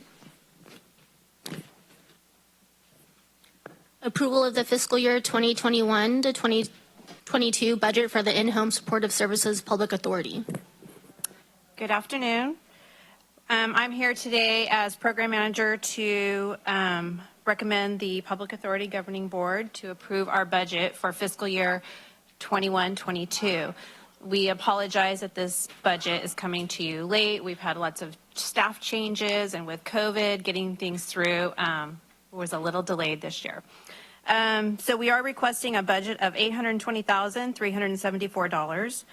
Approval of the fiscal year 2021 to 2022 budget for the In-Home Supportive Services Public Authority. Good afternoon. I'm here today as program manager to recommend the Public Authority Governing Board to approve our budget for fiscal year 21-22. We apologize that this budget is coming to you late. We've had lots of staff changes, and with COVID, getting things through was a little delayed this year. So we are requesting a budget of $820,374.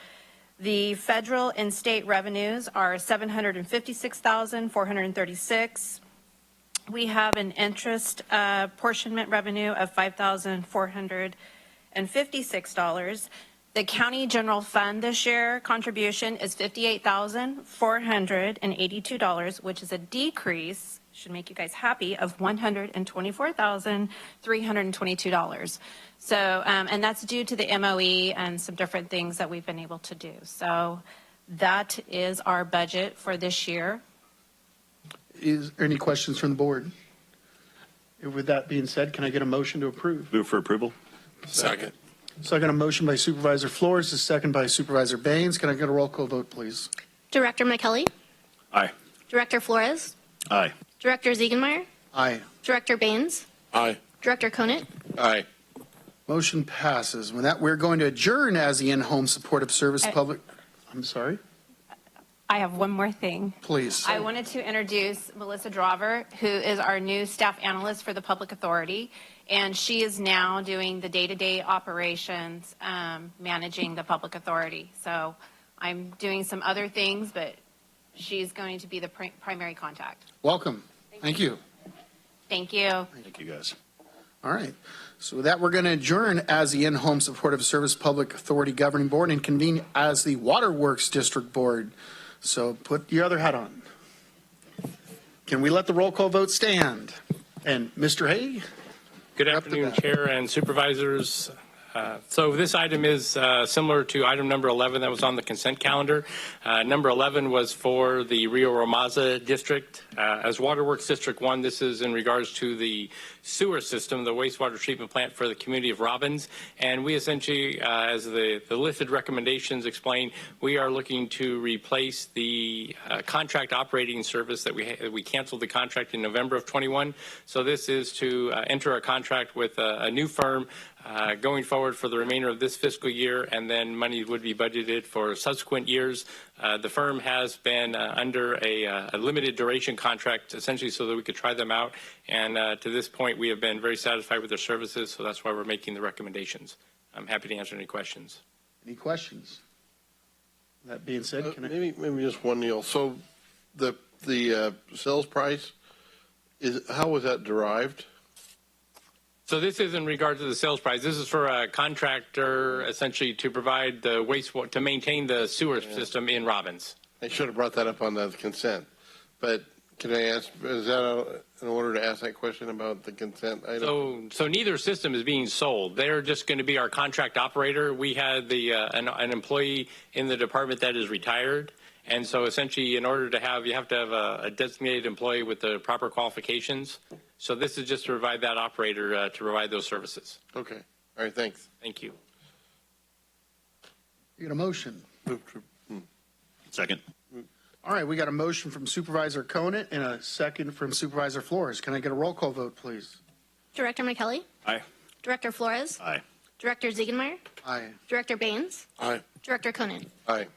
The federal and state revenues are $756,436. We have an interest apportionment revenue of $5,456. The county general fund this year contribution is $58,482, which is a decrease, should make you guys happy, of $124,322. So, and that's due to the MOE and some different things that we've been able to do. So that is our budget for this year. Is there any questions from the board? With that being said, can I get a motion to approve? Move for approval. Second. So I got a motion by Supervisor Flores, a second by Supervisor Baines. Can I get a roll call vote, please? Director McKelly, Aye. Director Flores, Aye. Director Ziegenmeyer, Aye. Director Baines, Aye. Director Conant. Aye. Motion passes. With that, we're going to adjourn as the in-home supportive service public. I'm sorry, I have one more thing. please. I wanted to introduce Melissa Drover, who is our new staff analyst for the Public Authority, and she is now doing the day-to-day operations, managing the Public Authority. So I'm doing some other things, but she's going to be the primary contact. Welcome. Thank you. Thank you. Thank you, guys. All right. So with that, we're going to adjourn as the in-home supportive service public authority governing board and convene as the Waterworks District Board. So put your other hat on. Can we let the roll call vote stand? And Mr. Hay? Good Up to afternoon, bat. Chair and Supervisors. So this item is similar to item number 11 that was on the consent calendar. Number 11 was for the Rio Ramaza District. As Waterworks District 1, this is in regards to the sewer system, the wastewater treatment plant for the community of Robbins. And we essentially, as the listed recommendations explain, we are looking to replace the contract operating service that we canceled the contract in November of 21. So this is to enter a contract with a new firm going forward for the remainder of this fiscal year, and then money would be budgeted for subsequent years. The firm has been under a limited duration contract, essentially so that we could try them out. And to this point, we have been very satisfied with their services, so that's why we're making the recommendations. I'm happy to answer any questions. Any questions? That being said, can I? Maybe just one, Neil. So the sales price, how was that derived? So this is in regard to the sales price. This is for a contractor essentially to provide the wastewater, to maintain the sewer system in Robbins. I should have brought that up on the consent, but can I ask, is that in order to ask that question about the consent item? So neither system is being sold. They're just going to be our contract operator. We had an employee in the department that is retired. And so essentially in order to have, you have to have a designated employee with the proper qualifications. So this is just to provide that operator to provide those services. Okay. All right. Thanks. Thank you. You got a motion? Second. All right, we got a motion from Supervisor Conant and a second from Supervisor Flores. Can I get a roll call vote, please? Director McKelly, Aye. Director Flores, Aye. Director Ziegenmeyer, Aye. Director Baines, Aye. Director Conant. Aye.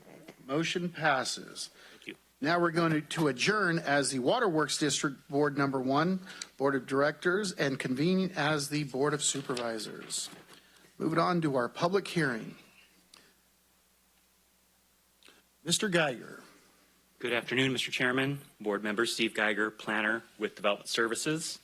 Motion passes. Thank you. Now we're going to adjourn as the Waterworks District Board Number 1, Board of Directors, and convene as the Board of Supervisors. Moving on to our public hearing. Mr. Geiger. Good afternoon, Mr. Chairman, board members. Steve Geiger, planner with Development Services.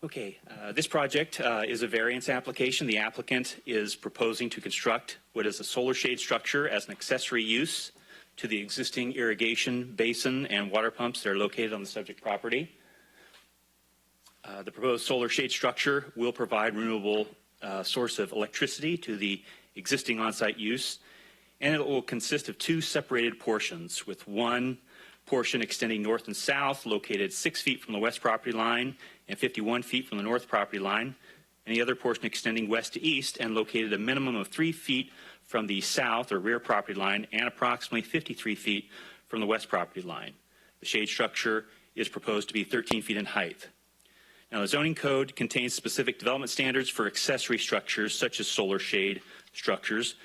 Okay, this project is a variance application. The applicant is proposing to construct what is a solar shade structure as an accessory use to the existing irrigation basin and water pumps that are located on the subject property. The proposed solar shade structure will provide renewable source of electricity to the existing on-site use, and it will consist of two separated portions, with one portion extending north and south, located 6 feet from the west property line and 51 feet from the north property line, and the other portion extending west to east and located a minimum of 3 feet from the south or rear property line and approximately 53 feet from the west property line. The shade structure is proposed to be 13 feet in height. Now, the zoning code contains specific development standards for accessory structures such as solar shade structures,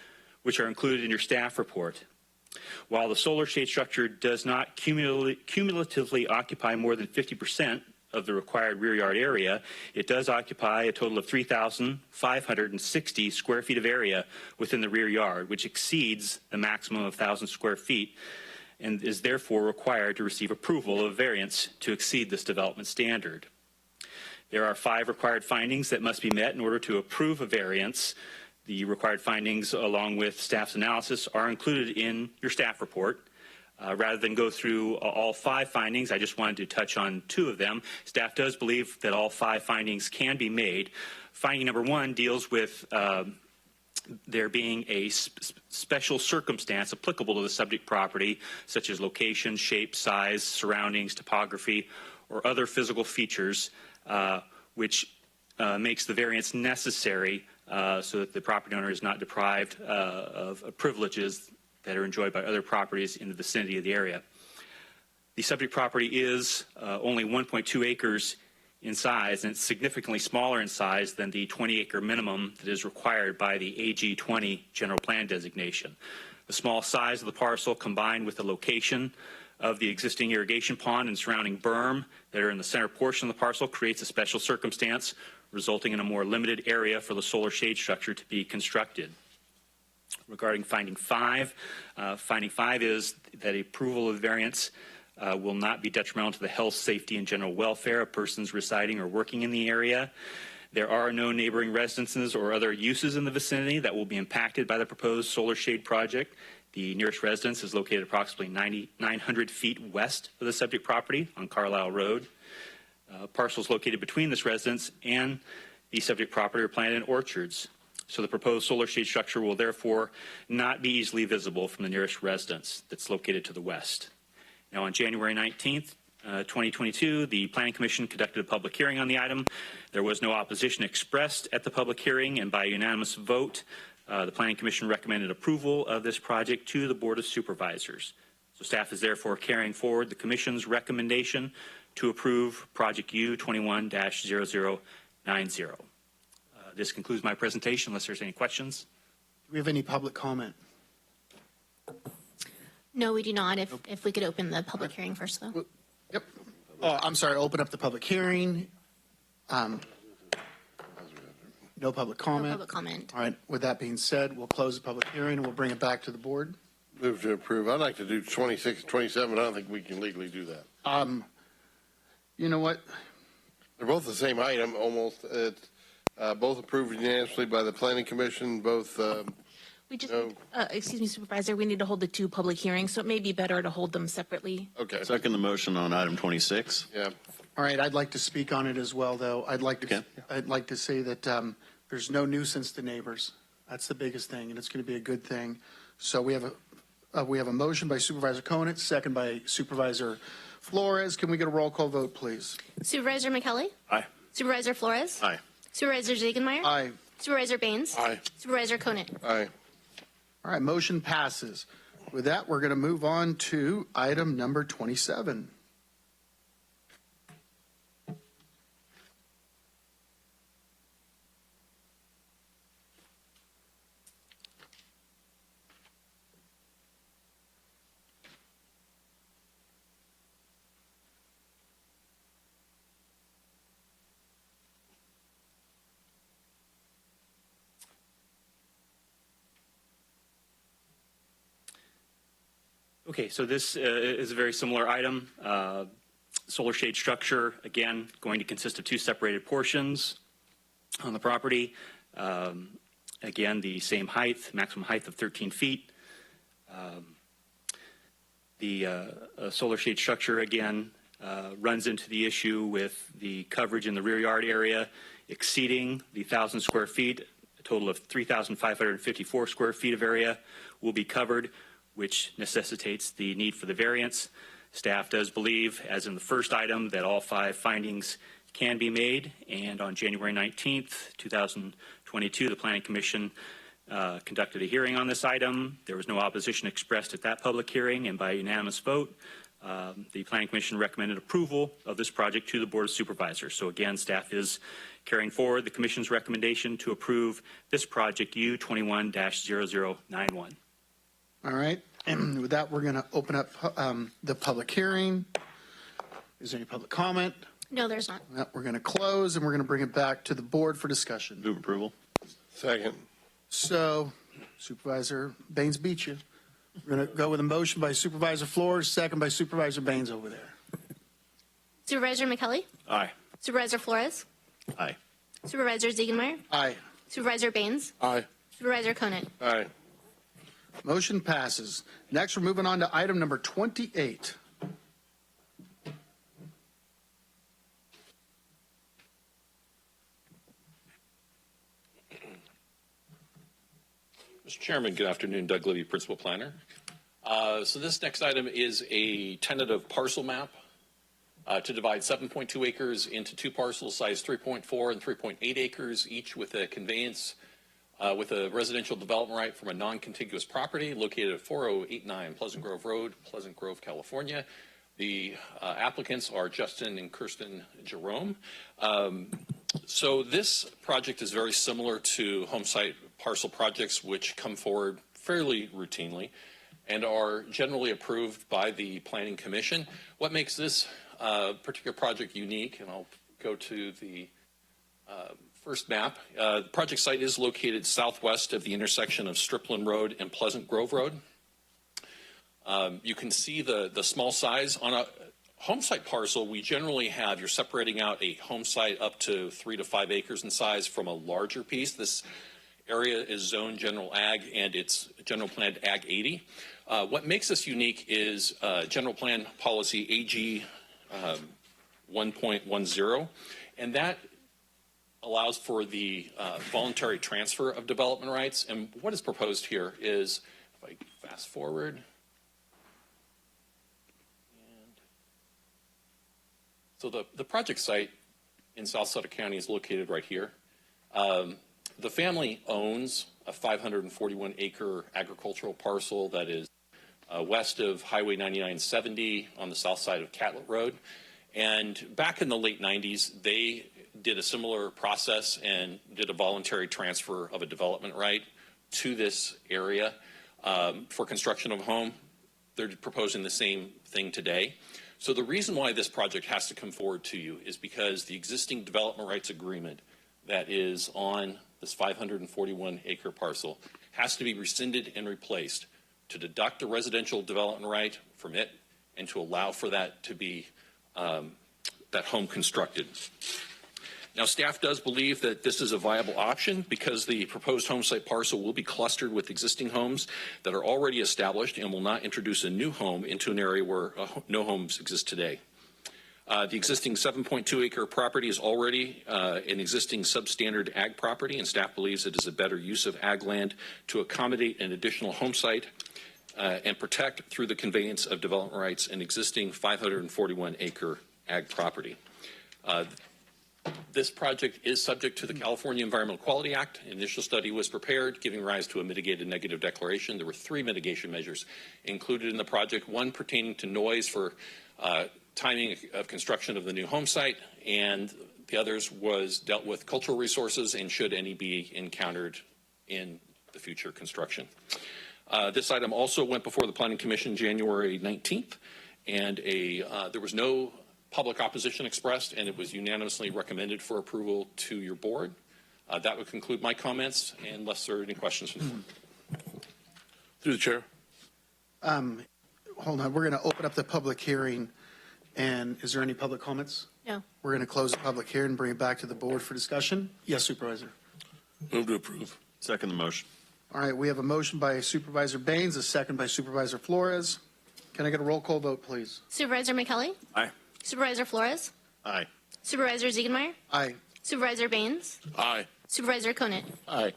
which are included in your staff report. While the solar shade structure does not cumulatively occupy more than 50% of the required rear yard area, it does occupy a total of 3,560 square feet of area within the rear yard, which exceeds the maximum of 1,000 square feet and is therefore required to receive approval of variance to exceed this development standard. There are 5 required findings that must be met in order to approve a variance The required findings, along with staff's analysis, are included in your staff report. Rather than go through all 5 findings, I just wanted to touch on 2 of them. Staff does believe that all 5 findings can be made. Finding number 1 deals with there being a special circumstance applicable to the subject property, such as location, shape, size, surroundings, topography, or other physical features, which makes the variance necessary so that the property owner is not deprived of privileges that are enjoyed by other properties in the vicinity of the area. The subject property is only 1.2 acres in size, and it's significantly smaller in size than the 20-acre minimum that is required by the AG20 general plan designation. The small size of the parcel, combined with the location of the existing irrigation pond and surrounding berm that are in the center portion of the parcel, creates a special circumstance, resulting in a more limited area for the solar shade structure to be constructed. Regarding finding 5 is that approval of the variance will not be detrimental to the health, safety, and general welfare of persons residing or working in the area. There are no neighboring residences or other uses in the vicinity that will be impacted by the proposed solar shade project. The nearest residence is located approximately 900 feet west of the subject property on Carlisle Road. Parcels located between this residence and the subject property are planted in orchards. So the proposed solar shade structure will therefore not be easily visible from the nearest residence that's located to the west. Now, on January 19th, 2022, the Planning Commission conducted a public hearing on the item. There was no opposition expressed at the public hearing, and by unanimous vote, the Planning Commission recommended approval of this project to the Board of Supervisors. So staff is therefore carrying forward the Commission's recommendation to approve Project U21-0090. This concludes my presentation, unless there's any questions. Do we have any public comment? No, we do not. If we could open the public hearing first, though. Yep. Oh, I'm sorry, open up the public hearing. No public comment. No public comment. All right, with that being said, we'll close the public hearing and we'll bring it back to the board. Move to approve. I'd like to do 26, 27. I don't think we can legally do that. You know what? They're both the same item, almost. It's both approved unanimously by the Planning Commission, both. We just, excuse me, Supervisor, we need to hold the 2 public hearings, so it may be better to hold them separately. Okay. Second the motion on item 26. Yeah. All right, I'd like to speak on it as well, though. I'd like to say that there's no nuisance to neighbors. That's the biggest thing, and it's going to be a good thing. So we have a motion by Supervisor Conant, second by Supervisor Flores. Can we get a roll call vote, please? Supervisor McKelly? Aye. Supervisor Flores? Aye. Supervisor Ziegenmeyer? Aye. Supervisor Baines? Aye. Supervisor Conant? Aye. All right, motion passes. With that, we're going to move on to item number 27. Okay, so this is a very similar item. Solar shade structure, again, going to consist of 2 separated portions on the property. Again, the same height, maximum height of 13 feet. The solar shade structure, again, runs into the issue with the coverage in the rear yard area exceeding the 1,000 square feet. A total of 3,554 square feet of area will be covered, which necessitates the need for the variance. Staff does believe, as in the first item, that all 5 findings can be made, and on January 19th, 2022, the Planning Commission conducted a hearing on this item. There was no opposition expressed at that public hearing, and by unanimous vote, the Planning Commission recommended approval of this project to the Board of Supervisors. So again, staff is carrying forward the Commission's recommendation to approve this project U21-0091. All right, and with that, we're going to open up the public hearing. Is there any public comment? No, there's not. We're going to close, and we're going to bring it back to the board for discussion. Move approval. Second. So, Supervisor Baines beat you. We're going to go with a motion by Supervisor Flores, second by Supervisor Baines over there. Supervisor McKelly? Aye. Supervisor Flores? Aye. Supervisor Ziegenmeyer? Aye. Supervisor Baines? Aye. Supervisor Conant. Aye. Motion passes. Next, we're moving on to item number 28. Mr. Chairman, good afternoon. Doug Levee, Principal Planner. So this next item is a tentative parcel map to divide 7.2 acres into two parcels, size 3.4 and 3.8 acres, each with a conveyance with a residential development right from a non-contiguous property located at 4089 Pleasant Grove Road, Pleasant Grove, California. The applicants are Justin and Kirsten Jerome. So this project is very similar to home site parcel projects which come forward fairly routinely and are generally approved by the Planning Commission. What makes this particular project unique, and I'll go to the first map, the project site is located southwest of the intersection of Stripland Road and Pleasant Grove Road. You can see the small size. On a home site parcel, we generally have, you're separating out a home site up to 3 to 5 acres in size from a larger piece. This area is zoned general ag and it's general planned ag 80. What makes this unique is general plan policy AG 1.10, and that allows for the voluntary transfer of development rights. And what is proposed here is, if I fast forward, so the project site in South Sutter County is located right here. The family owns a 541-acre agricultural parcel that is west of Highway 9970 on the south side of Catlett Road. And back in the late 90s, they did a similar process and did a voluntary transfer of a development right to this area for construction of a home. They're proposing the same thing today. So the reason why this project has to come forward to you is because the existing development rights agreement that is on this 541-acre parcel has to be rescinded and replaced to deduct the residential development right from it and to allow for that to be that home constructed. Now, staff does believe that this is a viable option because the proposed home site parcel will be clustered with existing homes that are already established and will not introduce a new home into an area where no homes exist today. The existing 7.2-acre property is already an existing substandard ag property, and staff believes it is a better use of ag land to accommodate an additional home site and protect through the conveyance of development rights an existing 541-acre ag property. This project is subject to the California Environmental Quality Act. An initial study was prepared, giving rise to a mitigated negative declaration. There were 3 mitigation measures included in the project, one pertaining to noise for timing of construction of the new home site, and the others was dealt with cultural resources and should any be encountered in the future construction. This item also went before the Planning Commission January 19th, and there was no public opposition expressed, and it was unanimously recommended for approval to your board. That would conclude my comments, unless there are any questions from the board. Through the chair. Hold on, we're going to open up the public hearing. And is there any public comments? No. We're going to close the public hearing and bring it back to the board for discussion. Yes, Supervisor. Move to approve. Second the motion. All right, we have a motion by Supervisor Baines, a second by Supervisor Flores. Can I get a roll call vote, please? Supervisor McKelly? Aye. Supervisor Flores? Aye. Supervisor Ziegenmeyer? Aye. Supervisor Baines? Aye. Supervisor Conant? Aye.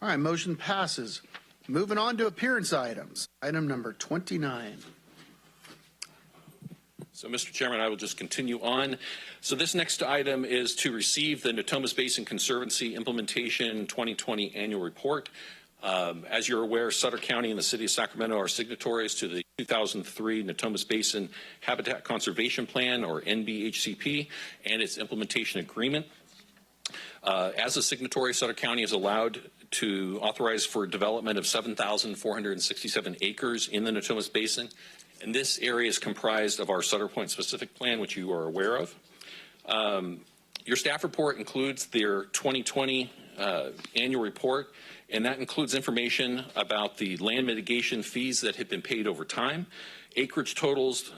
All right, motion passes. Moving on to appearance items. Item number 29. So, Mr. Chairman, I will just continue on. So this next item is to receive the Natomas Basin Conservancy Implementation 2020 Annual Report. As you're aware, Sutter County and the City of Sacramento are signatories to the 2003 Natomas Basin Habitat Conservation Plan, or NBHCP, and its implementation agreement. As a signatory, Sutter County is allowed to authorize for development of 7,467 acres in the Natomas Basin. And this area is comprised of our Sutter Pointe specific plan, which you are aware of. Your staff report includes their 2020 annual report, and that includes information about the land mitigation fees that have been paid over time, acreage totals,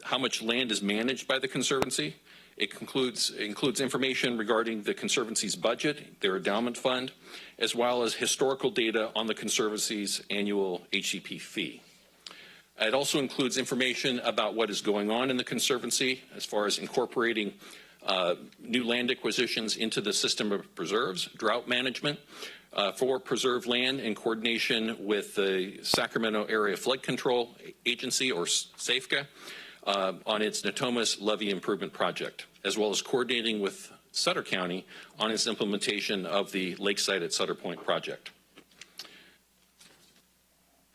how much land is managed by the Conservancy, It includes information regarding the Conservancy's budget, their endowment fund, as well as historical data on the Conservancy's annual HCP fee. It also includes information about what is going on in the Conservancy as far as incorporating new land acquisitions into the system of preserves, drought management for preserved land in coordination with the Sacramento Area Flood Control Agency, or SAFCA, on its Natomas Levee Improvement Project, as well as coordinating with Sutter County on its implementation of the Lakeside at Sutter Pointe project.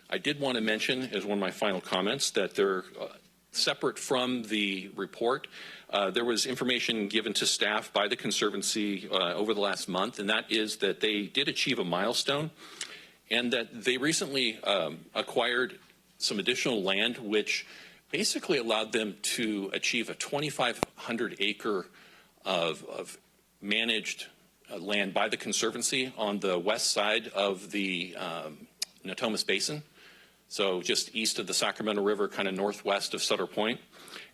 I did want to mention, as one of my final comments, that they're separate from the report. There was information given to staff by the Conservancy over the last month, and that is that they did achieve a milestone, and that they recently acquired some additional land, which basically allowed them to achieve a 2,500 acre of managed land by the Conservancy on the west side of the Natomas Basin. So just east of the Sacramento River, kind of northwest of Sutter Pointe.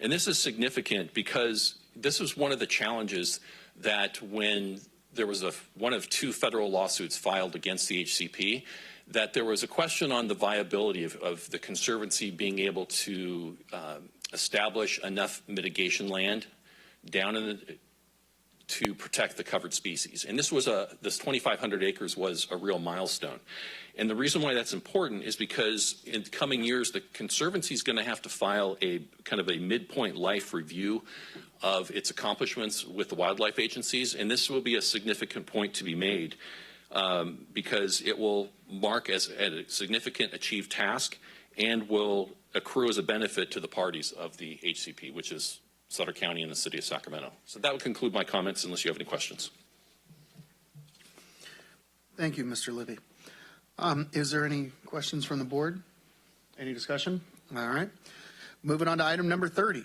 And this is significant because this was one of the challenges that when there was one of two federal lawsuits filed against the HCP, that there was a question on the viability of the Conservancy being able to establish enough mitigation land down in to protect the covered species. And this 2,500 acres was a real milestone. And the reason why that's important is because in the coming years, the Conservancy is going to have to file a kind of a midpoint life review of its accomplishments with the wildlife agencies. And this will be a significant point to be made because it will mark as a significant achieved task and will accrue as a benefit to the parties of the HCP, which is Sutter County and the City of Sacramento. So that would conclude my comments unless you have any questions. Thank you, Mr. Levee. Is there any questions from the board? Any discussion? All right. Moving on to item number 30.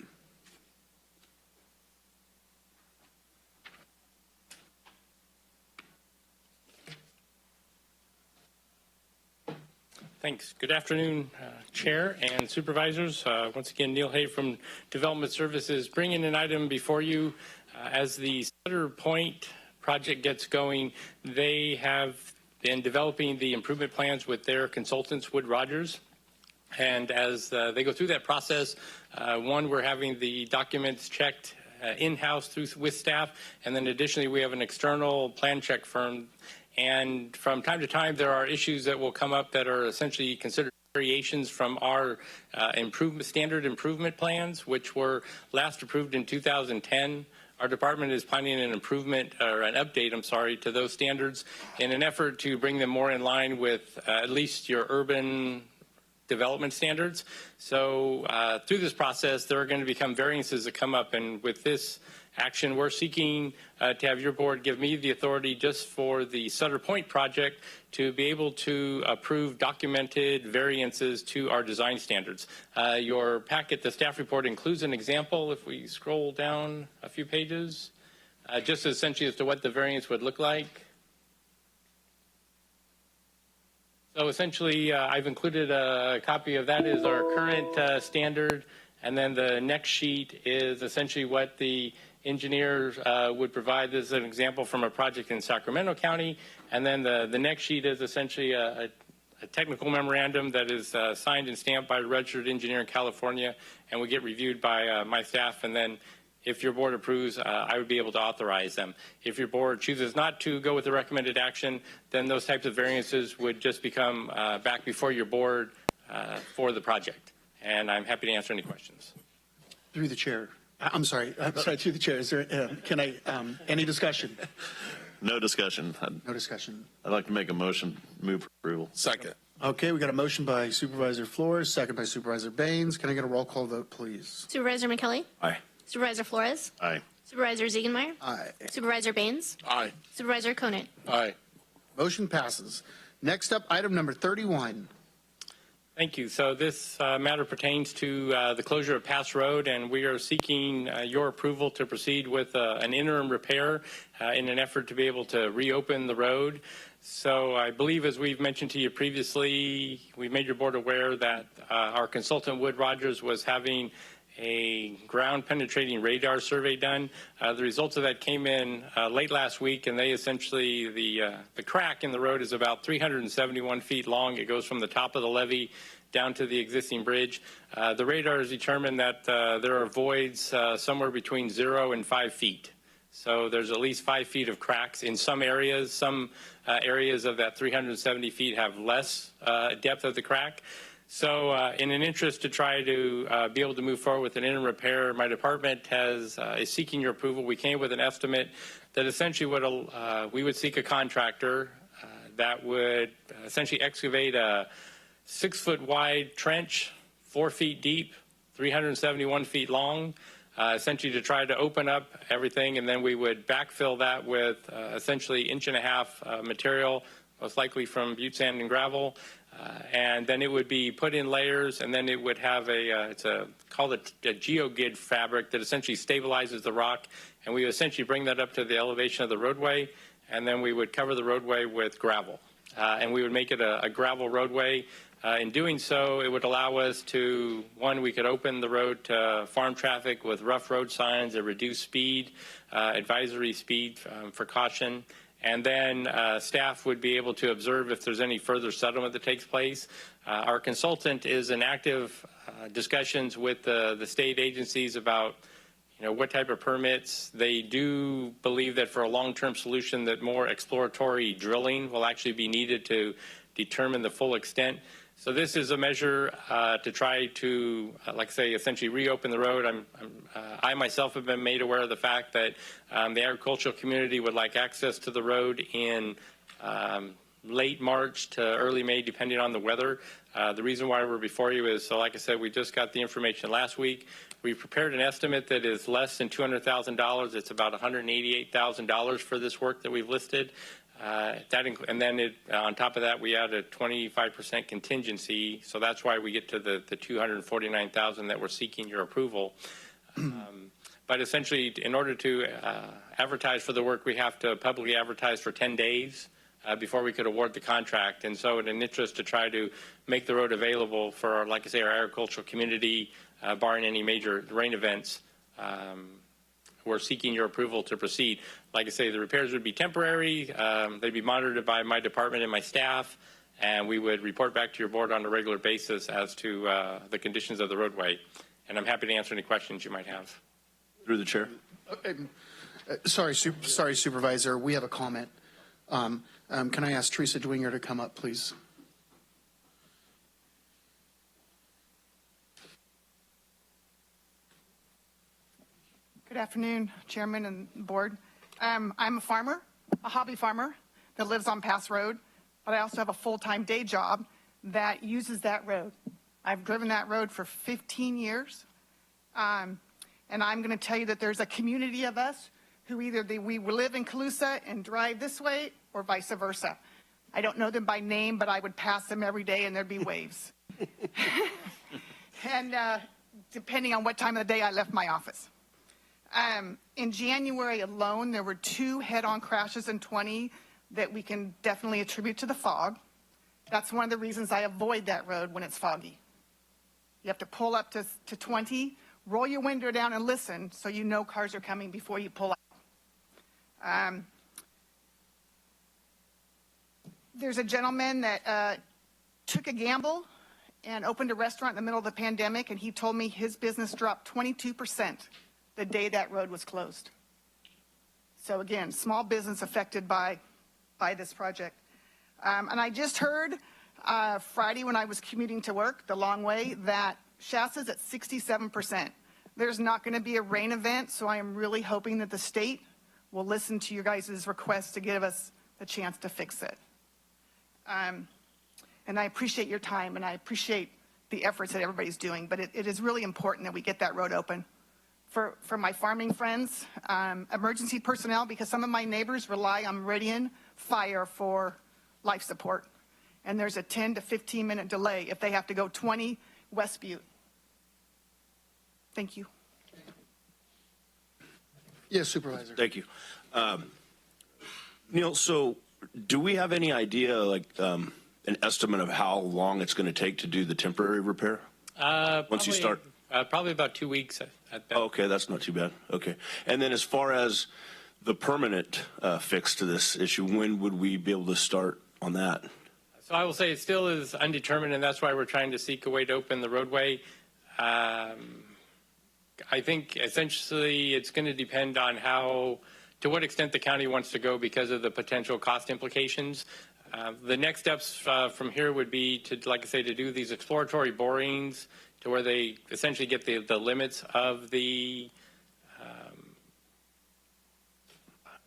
Thanks. Good afternoon, Chair and Supervisors. Once again, Neil Hay from Development Services, bringing an item before you. As the Sutter Pointe project gets going, they have been developing the improvement plans with their consultants, Wood Rogers. And as they go through that process, we're having the documents checked in-house with staff, and then additionally we have an external plan check firm. And from time to time, there are issues that will come up that are essentially considered variations from our standard improvement plans, which were last approved in 2010. Our department is planning an improvement or an update, to those standards in an effort to bring them more in line with at least your urban development standards. So through this process, there are going to become variances that come up, and with this action, we're seeking to have your board give me the authority just for the Sutter Pointe project to be able to approve documented variances to our design standards. Your packet, the staff report, includes an example. If we scroll down a few pages, just essentially as to what the variance would look like. So essentially, I've included a copy of that as our current standard, and then the next sheet is essentially what the engineers would provide. This is an example from a project in Sacramento County. And then the next sheet is essentially a technical memorandum that is signed and stamped by a registered engineer in California and will get reviewed by my staff. And then if your board approves, I would be able to authorize them. If your board chooses not to go with the recommended action, then those types of variances would just become back before your board for the project. And I'm happy to answer any questions. Through the chair. I'm sorry, through the chair. Is there, any discussion? No discussion. No discussion. I'd like to make a motion, move for approval. Second. Okay, we got a motion by Supervisor Flores, second by Supervisor Baines. Can I get a roll call vote, please? Supervisor McKelly? Aye. Supervisor Flores? Aye. Supervisor Ziegenmeyer? Aye. Supervisor Baines? Aye. Supervisor Conant? Aye. Motion passes. Next up, item number 31. Thank you. So this matter pertains to the closure of Pass Road, and we are seeking your approval to proceed with an interim repair in an effort to be able to reopen the road. So I believe, as we've mentioned to you previously, we made your board aware that our consultant, Wood Rogers, was having a ground penetrating radar survey done. The results of that came in late last week, and they essentially, the crack in the road is about 371 feet long. It goes from the top of the levee down to the existing bridge. The radar has determined that there are voids somewhere between 0 and 5 feet. So there's at least 5 feet of cracks in some areas. Some areas of that 370 feet have less depth of the crack. So in an interest to try to be able to move forward with an interim repair, my department is seeking your approval. We came with an estimate that essentially we would seek a contractor that would essentially excavate a 6-foot wide trench, 4 feet deep, 371 feet long, essentially to try to open up everything, and then we would backfill that with essentially 1.5 inch material, most likely from butte sand and gravel, and then it would be put in layers, and then it would have called a geogid fabric that essentially stabilizes the rock, and we would essentially bring that up to the elevation of the roadway, and then we would cover the roadway with gravel, and we would make it a gravel roadway. In doing so, it would allow us to, one, we could open the road to farm traffic with rough road signs, a reduced speed, advisory speed for caution, and then staff would be able to observe if there's any further settlement that takes place. Our consultant is in active discussions with the state agencies about what type of permits. They do believe that for a long-term solution that more exploratory drilling will actually be needed to determine the full extent. So this is a measure to try to, like I say, essentially reopen the road. I myself have been made aware of the fact that the agricultural community would like access to the road in late March to early May, depending on the weather. The reason why we're before you is, so like I said, we just got the information last week. We've prepared an estimate that is less than $200,000. It's about $188,000 for this work that we've listed. And then on top of that, we add a 25% contingency. So that's why we get to the $249,000 that we're seeking your approval. But essentially, in order to advertise for the work, we have to publicly advertise for 10 days before we could award the contract. And so in an interest to try to make the road available for, like I say, our agricultural community, barring any major rain events, we're seeking your approval to proceed. Like I say, the repairs would be temporary. They'd be monitored by my department and my staff, and we would report back to your board on a regular basis as to the conditions of the roadway. And I'm happy to answer any questions you might have. Through the chair. Sorry, Supervisor. We have a comment. Can I ask Teresa Dwinger to come up, please? Good afternoon, Chairman and Board. I'm a farmer, a hobby farmer that lives on Pass Road, but I also have a full-time day job that uses that road. I've driven that road for 15 years, and I'm going to tell you that there's a community of us who either we live in Colusa and drive this way or vice versa. I don't know them by name, but I would pass them every day and there'd be waves. And depending on what time of the day I left my office. In January alone, there were 2 head-on crashes in 20 that we can definitely attribute to the fog. That's one of the reasons I avoid that road when it's foggy. You have to pull up to 20, roll your window down and listen so you know cars are coming before you pull out. There's a gentleman that took a gamble and opened a restaurant in the middle of the pandemic, and he told me his business dropped 22% the day that road was closed. So again, small business affected by this project. And I just heard Friday when I was commuting to work the long way that Shasta's at 67%. There's not going to be a rain event, so I am really hoping that the state will listen to your guys' request to give us the chance to fix it. And I appreciate your time, and I appreciate the efforts that everybody's doing, but it is really important that we get that road open. For my farming friends, emergency personnel, because some of my neighbors rely on Meridian Fire for life support. And there's a 10 to 15 minute delay if they have to go 20 West Butte. Thank you. Yes, Supervisor. Thank you. Neil, so do we have any idea, like an estimate of how long it's going to take to do the temporary repair? Once you start? Probably about 2 weeks at best. Okay, that's not too bad. Okay. And then as far as the permanent fix to this issue, when would we be able to start on that? So I will say it still is undetermined, and that's why we're trying to seek a way to open the roadway. I think essentially it's going to depend on to what extent the county wants to go because of the potential cost implications. The next steps from here would be to, like I say, to do these exploratory borings to where they essentially get the limits of the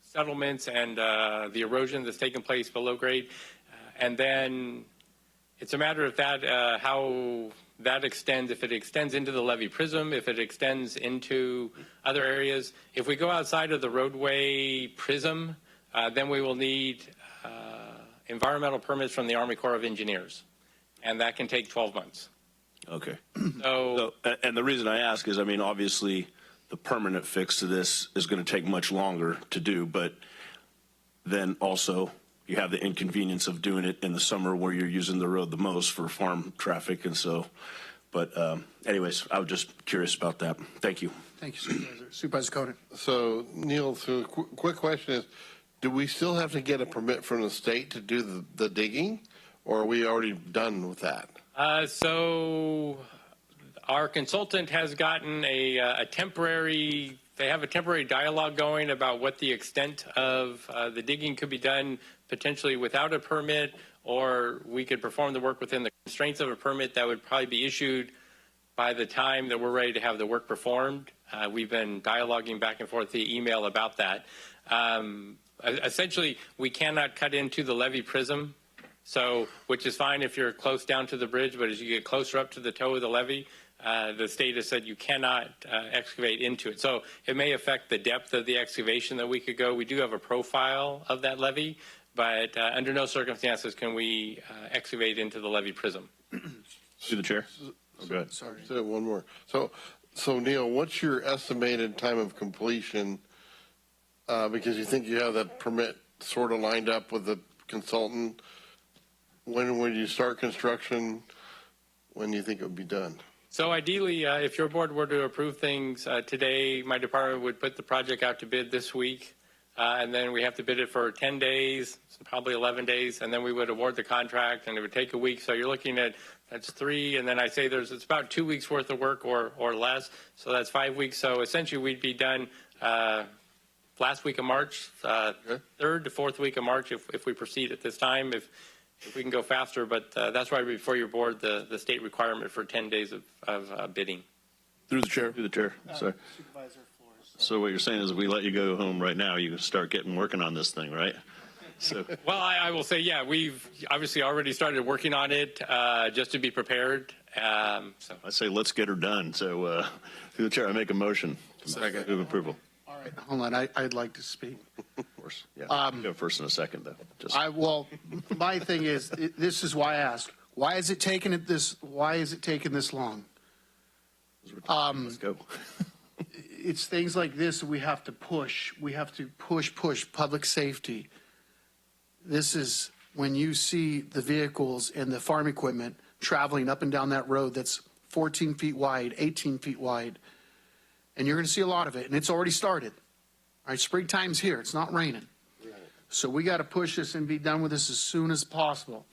settlements and the erosion that's taking place below grade. And then it's a matter of how that extends, if it extends into the levee prism, if it extends into other areas. If we go outside of the roadway prism, then we will need environmental permits from the Army Corps of Engineers, and that can take 12 months. Okay. So and the reason I ask is, I mean, obviously the permanent fix to this is going to take much longer to do, but then also you have the inconvenience of doing it in the summer where you're using the road the most for farm traffic. And so, but anyways, I was just curious about that. Thank you. Thank you, Supervisor. Supervisor Conan. So, Neil, so quick question is, do we still have to get a permit from the state to do the digging, or are we already done with that? So our consultant has gotten a temporary, they have a temporary dialogue going about what the extent of the digging could be done potentially without a permit, or we could perform the work within the constraints of a permit that would probably be issued by the time that we're ready to have the work performed. We've been dialoguing back and forth via email about that. Essentially, we cannot cut into the levee prism, so which is fine if you're close down to the bridge, but as you get closer up to the toe of the levee, the state has said you cannot excavate into it. So it may affect the depth of the excavation that we could go. We do have a profile of that levee, but under no circumstances can we excavate into the levee prism. Through the chair. Oh, go ahead. Sorry. So one more. So Neil, what's your estimated time of completion? Because you think you have that permit sort of lined up with the consultant. When would you start construction? When do you think it would be done? So ideally, if your board were to approve things today, my department would put the project out to bid this week. And then we have to bid it for 10 days, so probably 11 days, and then we would award the contract, and it would take a week. So you're looking at, that's 3, and then I say it's about 2 weeks worth of work or less, so that's 5 weeks. So essentially we'd be done last week of March, third to fourth week of March if we proceed at this time, if we can go faster. But that's why before your board, the state requirement for 10 days of bidding. Through the chair. Through the chair. Sorry. Supervisor Flores. So what you're saying is if we let you go home right now, you can start working on this thing, right? So. Well, I will say, yeah, we've obviously already started working on it just to be prepared. So I say let's get her done. So through the chair, I make a motion. Second. Move approval. All right, hold on. I'd like to speak. Of course. Yeah. Go first and a second, though. Well, my thing is, this is why I ask. Why is it taking this long? Let's go. It's things like this that we have to push. We have to push public safety. This is when you see the vehicles and the farm equipment traveling up and down that road that's 14 feet wide, 18 feet wide. And you're going to see a lot of it, and it's already started. All right, springtime's here. It's not raining. So we got to push this and be done with this as soon as possible.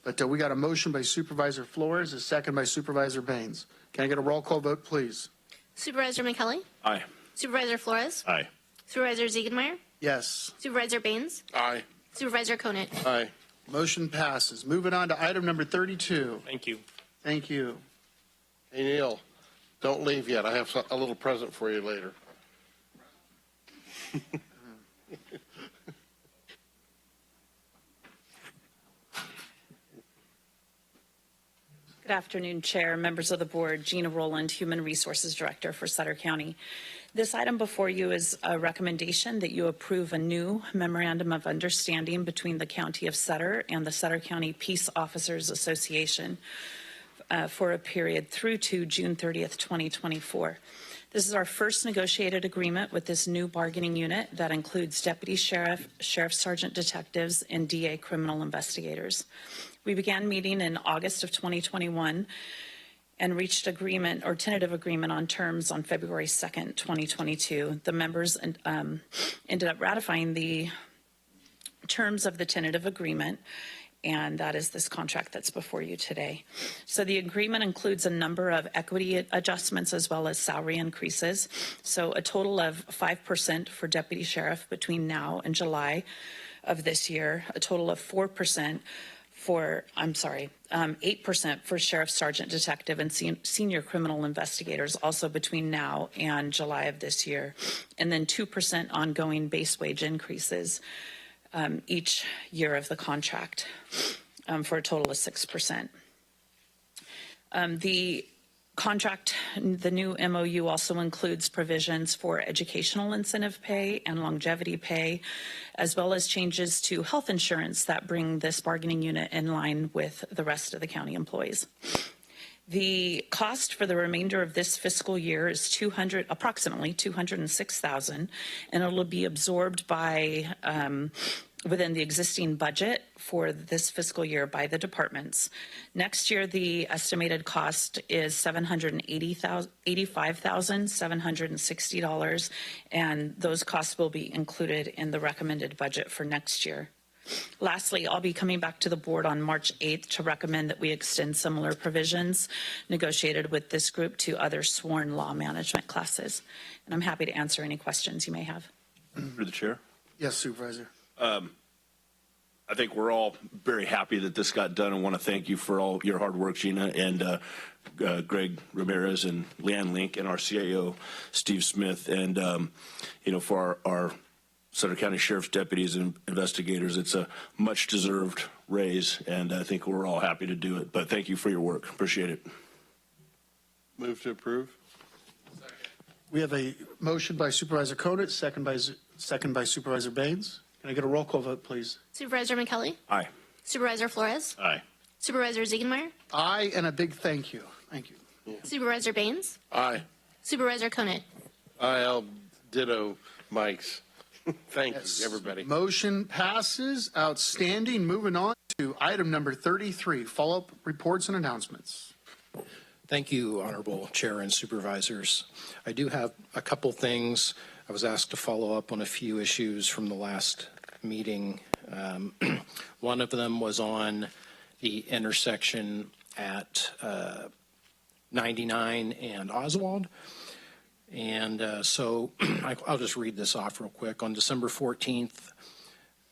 But we got a motion by Supervisor Flores, a second by Supervisor Baines. Can I get a roll call vote, please? Supervisor McKelly? Aye. Supervisor Flores? Aye. Supervisor Ziegenmeyer? Yes. Supervisor Baines? Aye. Supervisor Conant? Aye. Motion passes. Moving on to item number 32. Thank you. Thank you. Hey, Neil, don't leave yet. I have a little present for you later. Good afternoon, Chair, members of the board. Gina Rowland, Human Resources Director for Sutter County. This item before you is a recommendation that you approve a new memorandum of understanding between the County of Sutter and the Sutter County Peace Officers Association for a period through to June 30th, 2024. This is our first negotiated agreement with this new bargaining unit that includes deputy sheriff, sheriff sergeant detectives, and DA criminal investigators. We began meeting in August of 2021, and reached agreement or tentative agreement on terms on February 2nd, 2022. The members ended up ratifying the terms of the tentative agreement, and that is this contract that's before you today. So the agreement includes a number of equity adjustments as well as salary increases. So a total of 5% for deputy sheriff between now and July of this year, a total of 4% for, 8% for sheriff, sergeant, detective, and senior criminal investigators also between now and July of this year, and then 2% ongoing base wage increases each year of the contract for a total of 6%. The contract, the new MOU also includes provisions for educational incentive pay and longevity pay, as well as changes to health insurance that bring this bargaining unit in line with the rest of the county employees. The cost for the remainder of this fiscal year is approximately $206,000, and it will be absorbed by within the existing budget for this fiscal year by the departments. Next year, the estimated cost is $785,760, and those costs will be included in the recommended budget for next year. Lastly, I'll be coming back to the board on March 8th to recommend that we extend similar provisions negotiated with this group to other sworn law management classes. And I'm happy to answer any questions you may have. Through the chair. Yes, Supervisor. I think we're all very happy that this got done and want to thank you for all your hard work, Gina, and Greg Ramirez and Leanne Link and our CAO, Steve Smith, and, for our Sutter County Sheriff's deputies and investigators. It's a much deserved raise, and I think we're all happy to do it. But thank you for your work. Appreciate it. Move to approve. We have a motion by Supervisor Conant, second by Supervisor Baines. Can I get a roll call vote, please? Supervisor McKelly? Aye. Supervisor Flores? Aye. Supervisor Ziegenmeyer? Aye, and a big thank you. Thank you. Supervisor Baines? Aye. Supervisor Conant? I'll ditto Mike's. Thank Yes. you, everybody. Motion passes. Outstanding. Moving on to item number 33, follow-up reports and announcements. Thank you, Honorable Chair and Supervisors. I do have a couple things. I was asked to follow up on a few issues from the last meeting. One of them was on the intersection at 99 and Oswald. And so I'll just read this off real quick. On December 14th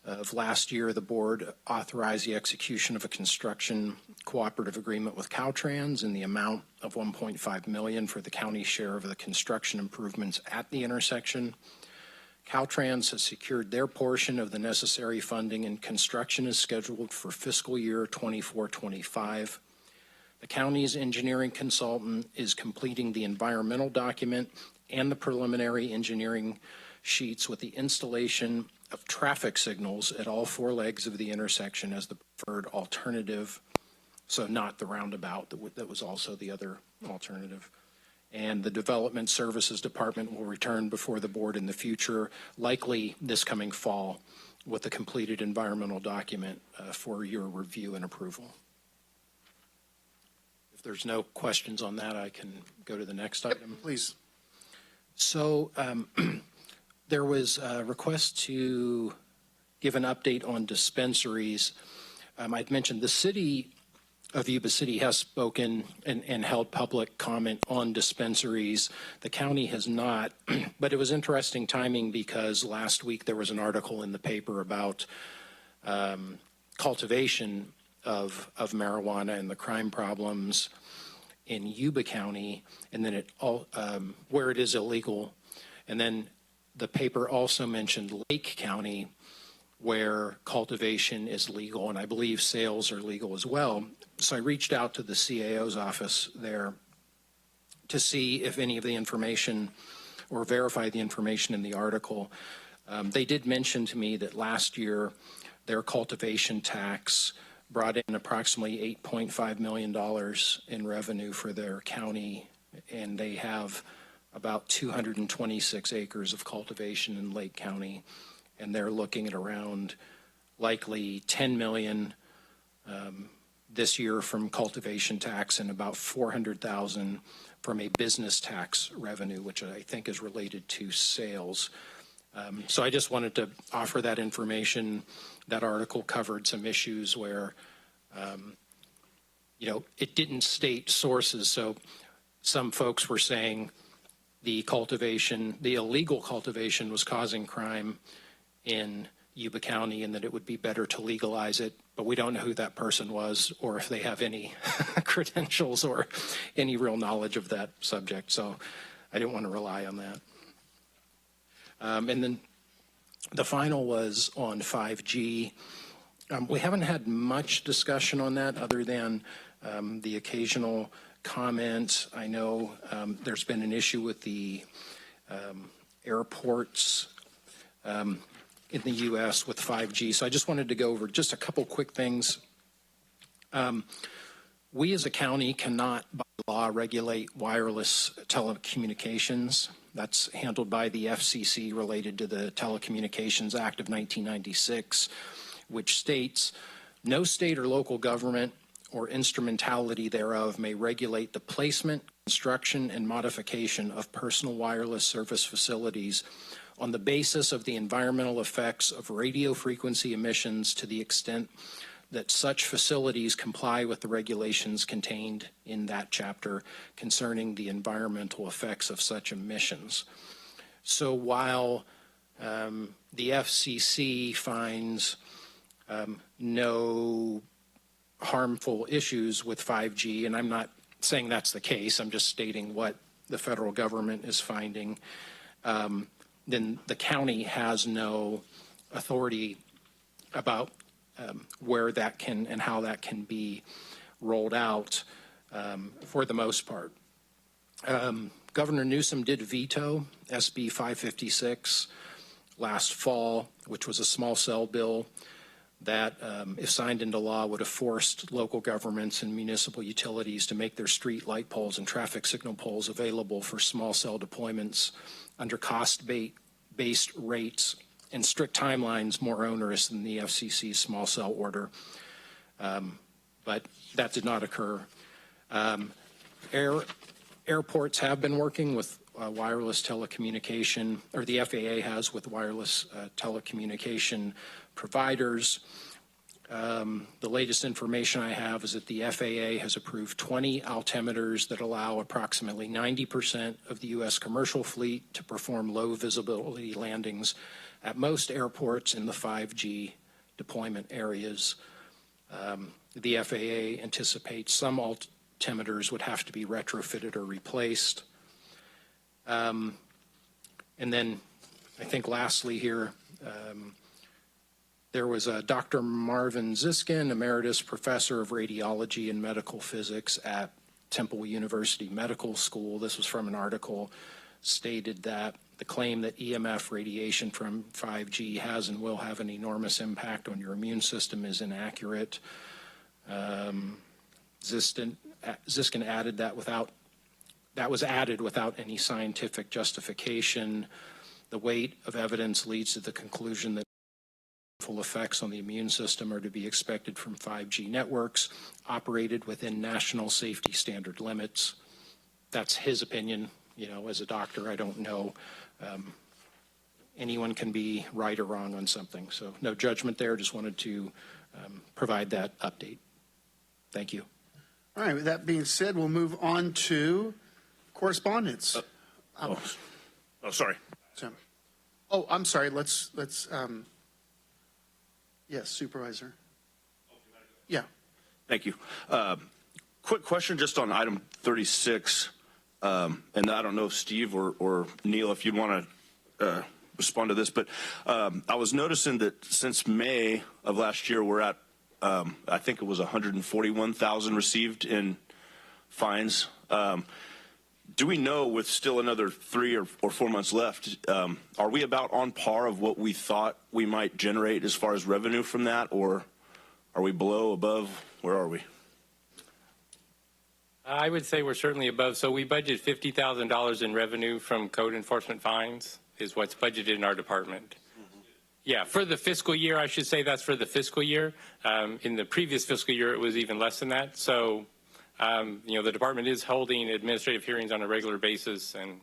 of last year, the board authorized the execution of a construction cooperative agreement with Caltrans in the amount of $1.5 million for the county share of the construction improvements at the intersection. Caltrans has secured their portion of the necessary funding, and construction is scheduled for fiscal year 24-25. The county's engineering consultant is completing the environmental document and the preliminary engineering sheets with the installation of traffic signals at all four legs of the intersection as the preferred alternative. So not the roundabout, that was also the other alternative. And the Development Services Department will return before the board in the future, likely this coming fall, with a completed environmental document for your review and approval. If there's no questions on that, I can go to the next item. Please. So there was a request to give an update on dispensaries. I'd mentioned the city of Yuba City has spoken and held public comment on dispensaries. The county has not, but it was interesting timing because last week there was an article in the paper about cultivation of marijuana and the crime problems in Yuba County, and then it all where it is illegal. And then the paper also mentioned Lake County, where cultivation is legal, and I believe sales are legal as well. So I reached out to the CAO's office there to see if any of the information or verify the information in the article. They did mention to me that last year their cultivation tax brought in approximately $8.5 million in revenue for their county, and they have about 226 acres of cultivation in Lake County, and they're looking at around likely $10 million this year from cultivation tax and about $400,000 from a business tax revenue, which I think is related to sales. So I just wanted to offer that information. That article covered some issues where, it didn't state sources. So some folks were saying the illegal cultivation was causing crime in Yuba County and that it would be better to legalize it, but we don't know who that person was or if they have any credentials or any real knowledge of that subject. So I didn't want to rely on that. And then the final was on 5G. We haven't had much discussion on that other than the occasional comment. I know there's been an issue with the airports in the U.S. with 5G. So I just wanted to go over just a couple quick things. We as a county cannot by law regulate wireless telecommunications. That's handled by the FCC related to the Telecommunications Act of 1996, which states, no state or local government or instrumentality thereof may regulate the placement, construction, and modification of personal wireless service facilities on the basis of the environmental effects of radio frequency emissions to the extent that such facilities comply with the regulations contained in that chapter concerning the environmental effects of such emissions. So while the FCC finds no harmful issues with 5G, and I'm not saying that's the case, I'm just stating what the federal government is finding, then the county has no authority about where that can and how that can be rolled out for the most part. Governor Newsom did veto SB 556 last fall, which was a small cell bill that, if signed into law, would have forced local governments and municipal utilities to make their street light poles and traffic signal poles available for small cell deployments under cost-based rates and strict timelines more onerous than the FCC's small cell order. But that did not occur. Airports have been working with wireless telecommunication, or the FAA has with wireless telecommunication providers. The latest information I have is that the FAA has approved 20 altimeters that allow approximately 90% of the U.S. commercial fleet to perform low visibility landings at most airports in the 5G deployment areas. The FAA anticipates some altimeters would have to be retrofitted or replaced. And then I think lastly here, there was a Dr. Marvin Ziskin, Emeritus Professor of Radiology and Medical Physics at Temple University Medical School. This was from an article, stated that the claim that EMF radiation from 5G has and will have an enormous impact on your immune system is inaccurate. Ziskin added that was added without any scientific justification. The weight of evidence leads to the conclusion that full effects on the immune system are to be expected from 5G networks operated within national safety standard limits. That's his opinion. You know, as a doctor, I don't know. Anyone can be right or wrong on something. So no judgment there. Just wanted to provide that update. Thank you. All right, with that being said, we'll move on to correspondence. Sorry. So, I'm sorry. Let's yes, Supervisor. Yeah. Thank you. Quick question just on item 36. And I don't know if Steve or Neil, if you'd want to respond to this, but I was noticing that since May of last year, we're at, I think it was 141,000 received in fines. Do we know, with still another 3 or 4 months left, are we about on par of what we thought we might generate as far as revenue from that, or are we below, above? Where are we? I would say we're certainly above. So we budgeted $50,000 in revenue from code enforcement fines is what's budgeted in our department. Yeah, for the fiscal year, I should say that's for the fiscal year. In the previous fiscal year, it was even less than that. So, the department is holding administrative hearings on a regular basis, and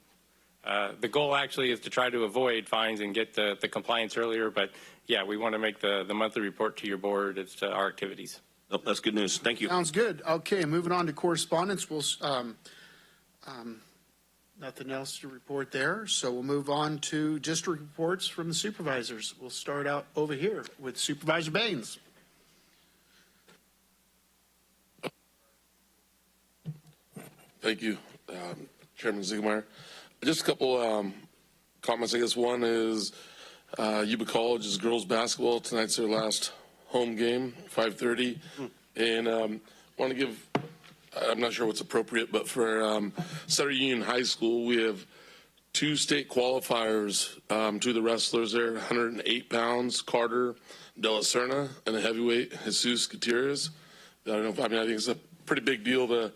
the goal actually is to try to avoid fines and get the compliance earlier. But yeah, we want to make the monthly report to your board as to our activities. Oh, that's good news. Thank you. Sounds good. Okay, moving on to correspondence. We'll nothing else to report there, so we'll move on to district reports from the supervisors. We'll start out over here with Supervisor Baines. Thank you, Chairman Ziegemeier. Just a couple comments, I guess. One is Yuba College's girls basketball. Tonight's their last home game, 5:30. And want to give, I'm not sure what's appropriate, but for Sutter Union High School, we have 2 state qualifiers, 2 of the wrestlers there, 108 pounds, Carter De La Serna, and the heavyweight, Jesus Gutierrez. I don't know if, I think it's a pretty big deal to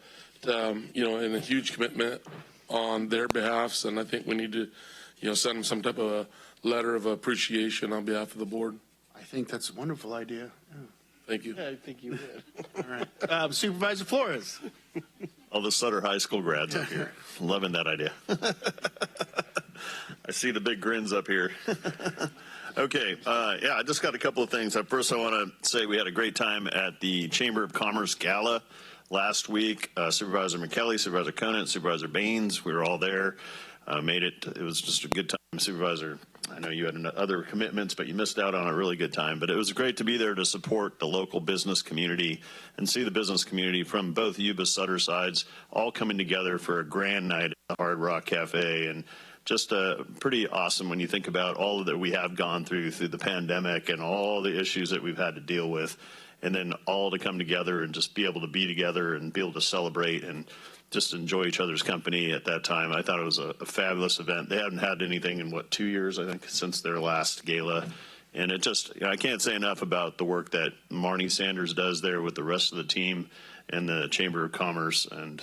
and a huge commitment on their behalfs, and I think we need to, send them some type of a letter of appreciation on behalf of the board. I think that's a wonderful idea. Yeah. Thank you. Yeah, I think you would. All right. Supervisor Flores. All the Sutter High School grads up here. Loving that idea. I see the big grins up here. Okay. I just got a couple of things. First, I want to say we had a great time at the Chamber of Commerce Gala last week. Supervisor McKelly, Supervisor Conant, Supervisor Baines, we were all there. It was just a good time. Supervisor, I know you had other commitments, but you missed out on a really good time. But it was great to be there to support the local business community and see the business community from both Yuba-Sutter sides all coming together for a grand night at the Hard Rock Cafe. And just pretty awesome when you think about all that we have gone through the pandemic and all the issues that we've had to deal with. And then all to come together and just be able to be together and be able to celebrate and just enjoy each other's company at that time. I thought it was a fabulous event. They haven't had anything in, 2 years, I think, since their last gala. And it just, I can't say enough about the work that Marnie Sanders does there with the rest of the team and the Chamber of Commerce. And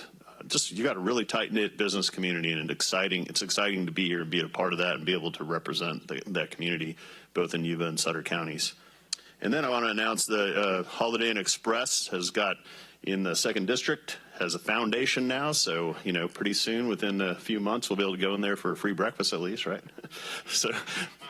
you got a really tight-knit business community, and it's exciting to be here and be a part of that and be able to represent that community, both in Yuba and Sutter counties. And then I want to announce the Holiday Inn Express has got in the 2nd District, has a foundation now. So, pretty soon, within a few months, we'll be able to go in there for a free breakfast at least, right?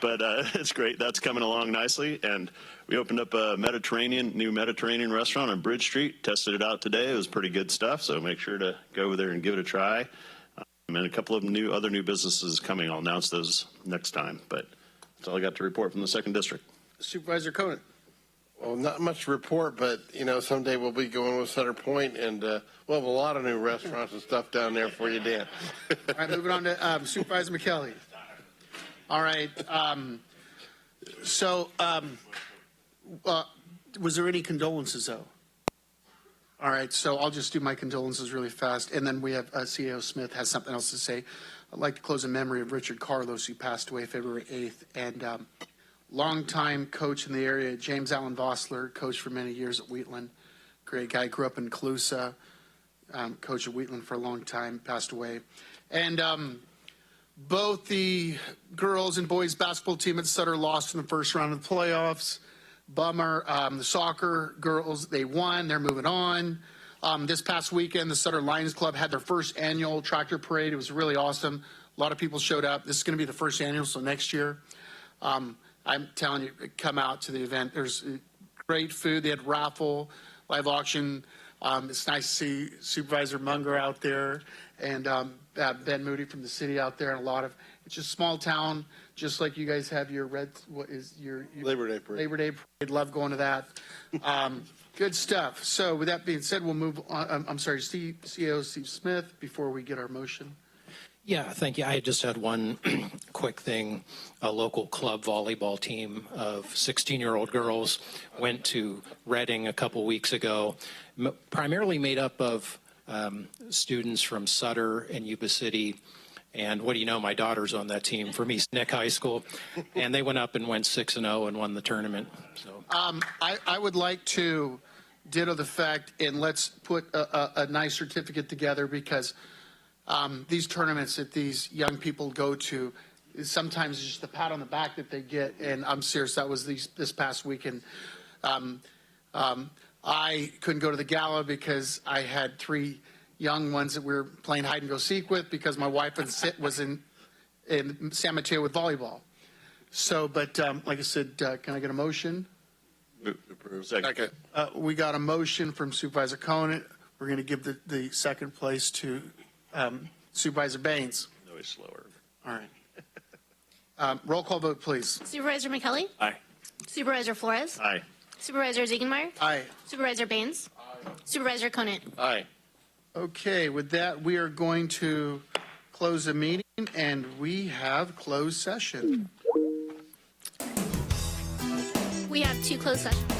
But it's great. That's coming along nicely. And we opened up a new Mediterranean restaurant on Bridge Street, tested it out today. It was pretty good stuff. So make sure to go over there and give it a try. And a couple of other new businesses coming. I'll announce those next time. But that's all I got to report from the 2nd District. Supervisor Conant. Well, not much to report, but, someday we'll be going with Sutter Pointe, and we'll have a lot of new restaurants and stuff down there for you, Dan. All right, moving on to Supervisor McKelly. All right. Was there any condolences, though? All right, so I'll just do my condolences really fast, and then we have CEO Smith has something else to say. I'd like to close in memory of Richard Carlos, who passed away February 8th, and longtime coach in the area, James Allen Vossler, coached for many years at Wheatland. Great guy, grew up in Colusa, coached at Wheatland for a long time, passed away. And both the girls and boys basketball team at Sutter lost in the first round of the playoffs. Bummer. The soccer girls, they won. They're moving on. This past weekend, the Sutter Lions Club had their first annual tractor parade. It was really awesome. A lot of people showed up. This is going to be the first annual, so next year. I'm telling you, come out to the event. There's great food. They had raffle, live auction. It's nice to see Supervisor Munger out there and Ben Moody from the city out there, and it's just a small town, just like you guys have your Labor Day parade. Labor Day parade. Love going to that. Good stuff. So with that being said, we'll move on. I'm sorry, CEO Steve Smith, before we get our motion. Yeah, thank you. I just had one quick thing. A local club volleyball team of 16-year-old girls went to Reading a couple weeks ago, primarily made up of students from Sutter and Yuba City. And what do you know, my daughter's on that team from East Neck High School. And they went up and went 6-0 and won the tournament. So I would like to ditto the fact, and let's put a nice certificate together, because these tournaments that these young people go to, sometimes it's just the pat on the back that they get. And I'm serious. That was this past weekend. I couldn't go to the gala because I had 3 young ones that we were playing hide and go seek with because my wife was in San Mateo with volleyball. So, but like I said, can I get a motion? Second. We got a motion from Supervisor Conant. We're going to give the second place to Supervisor Baines. No, he's slower. All right. Roll call vote, please. Supervisor McKelly? Aye. Supervisor Flores? Aye. Supervisor Ziegenmeyer? Aye. Supervisor Baines? Aye. Supervisor Conant? Aye. Okay, with that, we are going to close the meeting, and we have closed session. We have 2 closed sessions.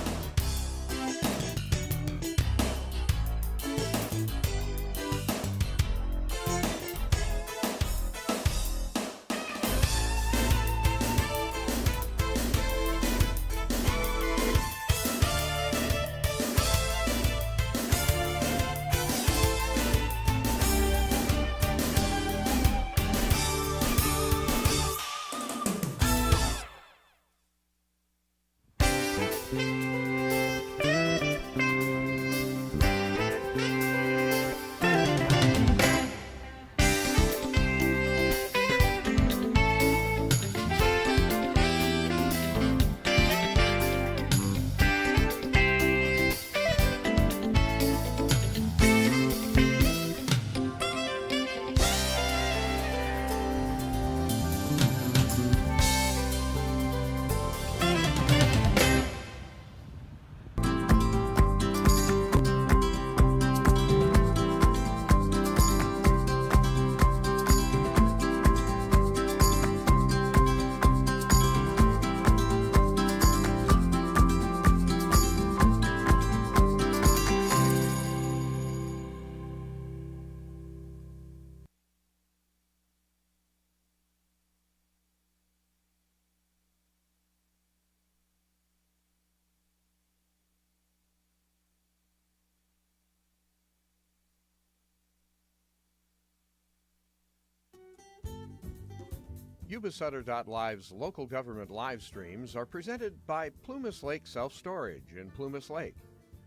Yuba-Sutter.live's local government live streams are presented by Plumas Lake Self-Storage in Plumas Lake,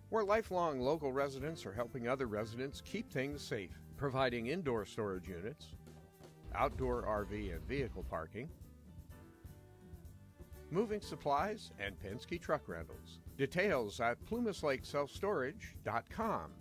where lifelong local residents are helping other residents keep things safe, providing indoor storage units, outdoor RV and vehicle parking, moving supplies, and Penske truck rentals. Details at PlumasLakeSelfStorage.com.